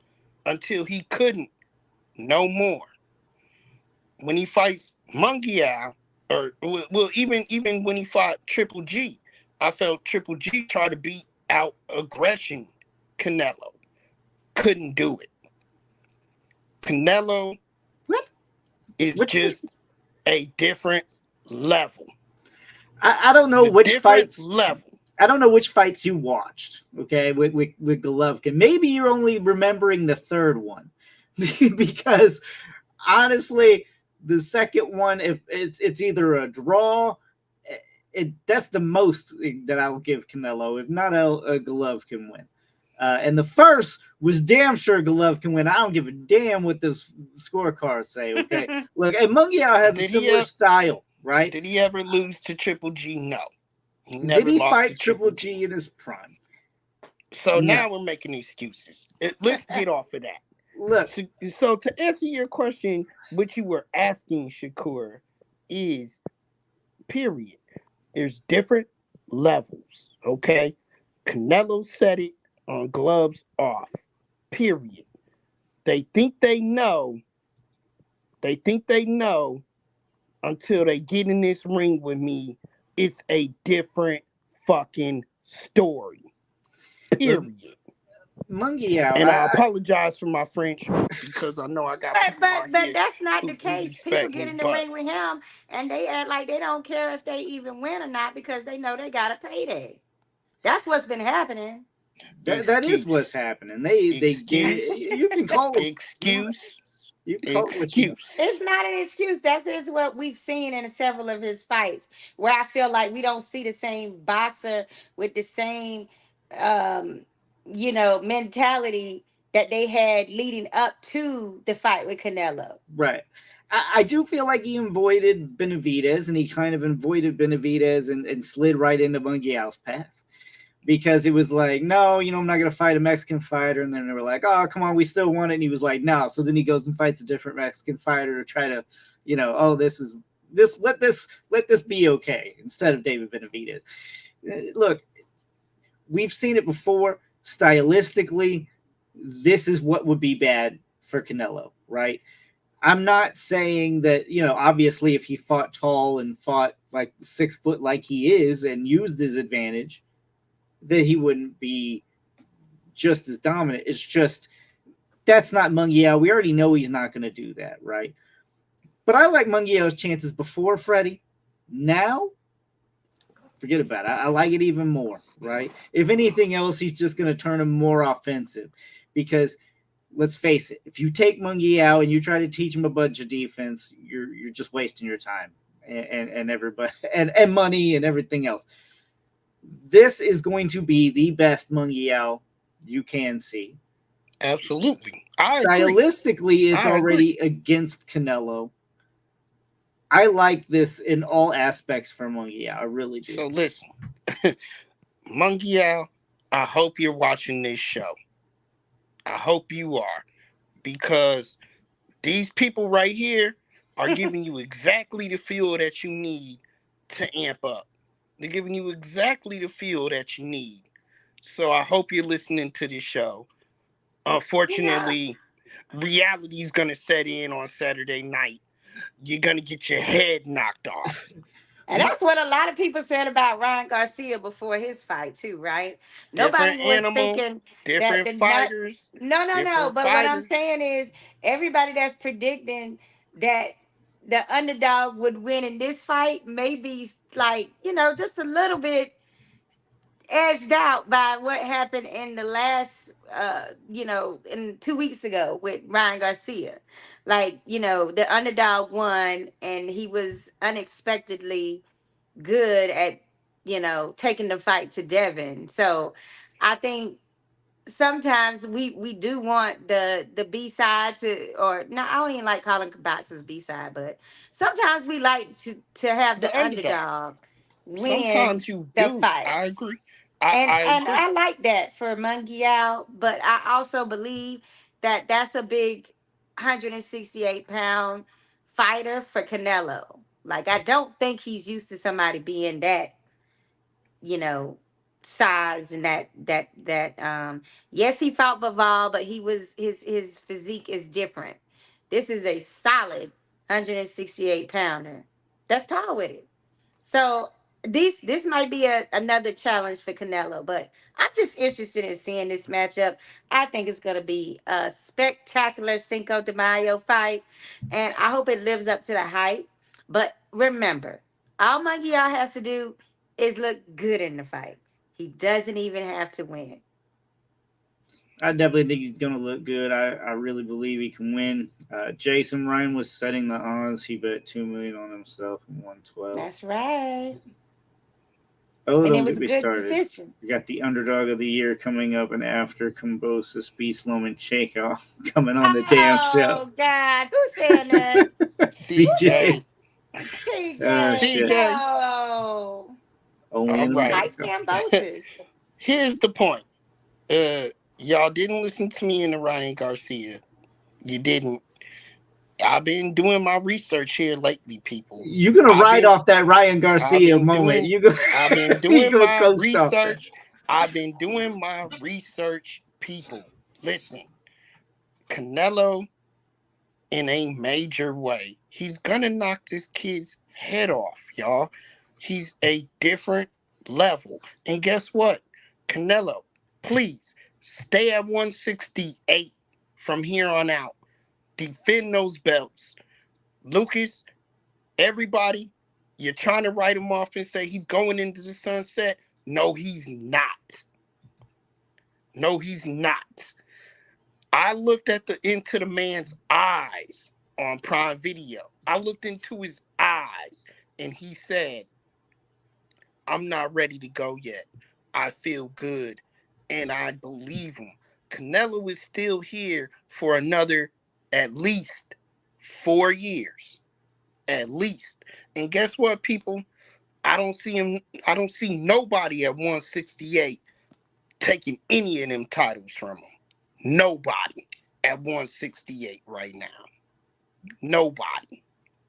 [SPEAKER 4] until he couldn't no more. When he fights Munguia, or well, even when he fought Triple G, I felt Triple G tried to beat out aggression Canelo. Couldn't do it. Canelo is just a different level.
[SPEAKER 1] I don't know which fights
[SPEAKER 4] level.
[SPEAKER 1] I don't know which fights you watched, okay, with Golovkin. Maybe you're only remembering the third one. Because honestly, the second one, if it's either a draw, that's the most that I will give Canelo. If not, a Golovkin win. And the first was damn sure Golovkin win. I don't give a damn what those scorecards say, okay? Look, and Munguia has a similar style, right?
[SPEAKER 4] Did he ever lose to Triple G? No.
[SPEAKER 1] Did he fight Triple G in his prime?
[SPEAKER 4] So now we're making excuses. Let's get off of that.
[SPEAKER 1] Look.
[SPEAKER 4] So to answer your question, what you were asking, Shakur, is period. There's different levels, okay? Canelo said it on Gloves Off, period. They think they know until they get in this ring with me, it's a different fucking story. Period.
[SPEAKER 1] Munguia,
[SPEAKER 4] and I apologize for my French because I know I got people
[SPEAKER 5] But
[SPEAKER 4] out here
[SPEAKER 5] that's not
[SPEAKER 4] who
[SPEAKER 5] the case.
[SPEAKER 4] respect
[SPEAKER 5] People
[SPEAKER 4] me,
[SPEAKER 5] get in the
[SPEAKER 4] but
[SPEAKER 5] ring with him and they act like they don't care if they even win or not because they know they got a payday. That's what's been happening.
[SPEAKER 1] That is what's happening. They you can call it
[SPEAKER 4] excuse.
[SPEAKER 1] You can call it what you want.
[SPEAKER 5] It's not an excuse. That is what we've seen in several of his fights, where I feel like we don't see the same boxer with the same, um, mentality that they had leading up to the fight with Canelo.
[SPEAKER 1] Right. I do feel like he avoided Benavidez, and he kind of avoided Benavidez and slid right into Munguia's path. Because it was like, no, I'm not going to fight a Mexican fighter. And then they were like, oh, come on, we still want it. And he was like, no. So then he goes and fights a different Mexican fighter to try to, let this be okay instead of David Benavidez. Look, we've seen it before. Stylistically, this is what would be bad for Canelo, right? I'm not saying that, obviously if he fought tall and fought like 6 foot like he is and used his advantage, that he wouldn't be just as dominant. It's just, that's not Munguia. We already know he's not going to do that, right? But I like Munguia's chances before Freddie. Now, forget about it. I like it even more, right? If anything else, he's just going to turn him more offensive. Because, let's face it, if you take Munguia out and you try to teach him a bunch of defense, you're just wasting your time and everybody and money and everything else. This is going to be the best Munguia you can see.
[SPEAKER 4] Absolutely.
[SPEAKER 1] Stylistically, it's already against Canelo. I like this in all aspects for Munguia. I really do.
[SPEAKER 4] So listen, Munguia, I hope you're watching this show. I hope you are. Because these people right here are giving you exactly the fuel that you need to amp up. They're giving you exactly the fuel that you need. So I hope you're listening to this show. Unfortunately, reality is going to set in on Saturday night. You're going to get your head knocked off.
[SPEAKER 5] And that's what a lot of people said about Ryan Garcia before his fight too, right? Nobody was thinking
[SPEAKER 4] different fighters.
[SPEAKER 5] No. But what I'm saying is everybody that's predicting that the underdog would win in this fight may be like, just a little bit edged out by what happened in the last in 2 weeks ago with Ryan Garcia. Like, the underdog won and he was unexpectedly good at, taking the fight to Devin. So I think sometimes we do want the B side to, or no, I don't even like calling boxers B side, but sometimes we like to have the underdog win.
[SPEAKER 4] Sometimes you do.
[SPEAKER 5] Fights.
[SPEAKER 4] I agree.
[SPEAKER 5] I like that for Munguia, but I also believe that that's a big 168-pound fighter for Canelo. Like, I don't think he's used to somebody being that, size and that yes, he fought Bivol, but he was his physique is different. This is a solid 168-pounder that's tall with it. So this might be another challenge for Canelo, but I'm just interested in seeing this matchup. I think it's going to be a spectacular Cinco de Mayo fight, and I hope it lives up to the hype. But remember, all Munguia has to do is look good in the fight. He doesn't even have to win.
[SPEAKER 1] I definitely think he's going to look good. I really believe he can win. Jason Ryan was setting the odds. He bet $2 million on himself in 112.
[SPEAKER 5] That's right.
[SPEAKER 1] Oh,
[SPEAKER 5] and
[SPEAKER 1] don't
[SPEAKER 5] it was
[SPEAKER 1] get me
[SPEAKER 5] a good
[SPEAKER 1] started.
[SPEAKER 5] Decision.
[SPEAKER 1] We got the underdog of the year coming up, and after Kambosos, Beaslom, and Shakeoff coming on the damn show.
[SPEAKER 5] Oh, God. Who's saying that?
[SPEAKER 1] CJ.
[SPEAKER 5] CJ. Oh.
[SPEAKER 1] All right.
[SPEAKER 5] Nice Kambosos.
[SPEAKER 4] Here's the point. Y'all didn't listen to me in the Ryan Garcia. You didn't. I've been doing my research here lately, people.
[SPEAKER 1] You're gonna ride off that Ryan Garcia moment.
[SPEAKER 4] I've been doing my research. I've been doing my research, people. Listen, Canelo, in a major way, He's gonna knock this kid's head off, y'all. He's a different level. And guess what? Canelo, please stay at 168 from here on out. Defend those belts. Lucas, everybody, you're trying to write him off and say he's going into the sunset. No, he's not. No, he's not. I looked into the man's eyes on Prime Video. I looked into his eyes and he said, I'm not ready to go yet. I feel good. And I believe him. Canelo is still here for another at least 4 years. At least. And guess what, people? I don't see nobody at 168 taking any of them titles from him. Nobody at 168 right now. Nobody.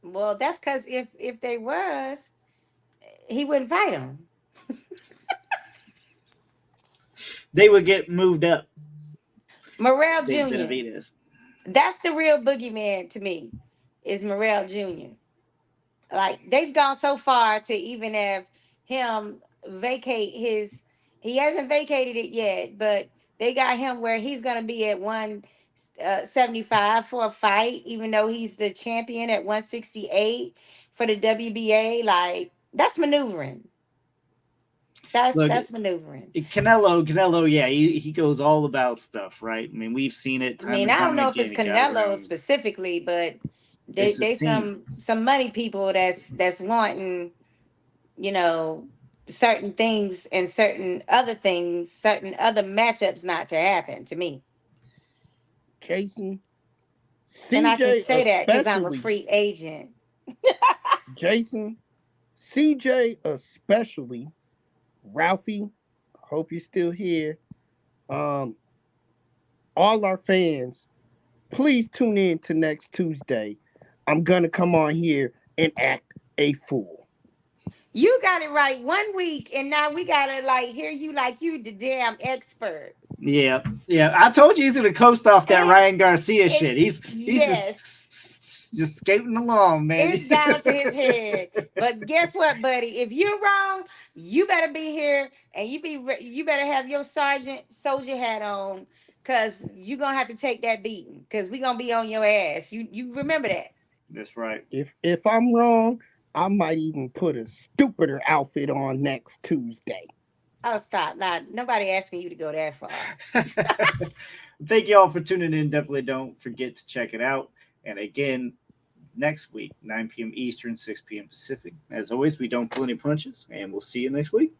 [SPEAKER 5] Well, that's because if they was, he wouldn't fight him.
[SPEAKER 1] They would get moved up.
[SPEAKER 5] Morrell Jr. That's the real boogeyman to me, is Morrell Jr. Like, they've gone so far to even have him vacate his. He hasn't vacated it yet, but they got him where he's going to be at 175 for a fight, even though he's the champion at 168 for the WBA. Like, that's maneuvering. That's maneuvering.
[SPEAKER 1] Canelo, yeah, he goes all about stuff, right? I mean, we've seen it.
[SPEAKER 5] I don't know if it's Canelo specifically, but there's some money people that's wanting, certain things and certain other matchups not to happen to me.
[SPEAKER 4] Jason,
[SPEAKER 5] and I can say that because I'm a free agent.
[SPEAKER 4] Jason, CJ especially, Ralphie, hope you're still here. All our fans, please tune in to next Tuesday. I'm going to come on here and act a fool.
[SPEAKER 5] You got it right 1 week, and now we got to hear you like you the damn expert.
[SPEAKER 1] Yeah. I told you he's going to coast off that Ryan Garcia shit. He's just skating along, man.
[SPEAKER 5] It's down to his head. But guess what, buddy? If you're wrong, you better be here, and you better have your soldier hat on, because you're going to have to take that beating, because we're going to be on your ass. You remember that.
[SPEAKER 1] That's right.
[SPEAKER 4] If I'm wrong, I might even put a stupider outfit on next Tuesday.
[SPEAKER 5] Oh, stop. Nah, nobody asking you to go that far.
[SPEAKER 1] Thank you all for tuning in. Definitely don't forget to check it out. And again, next week, 9 p.m. Eastern, 6 p.m. Pacific. As always, we don't pull any punches, and we'll see you next week.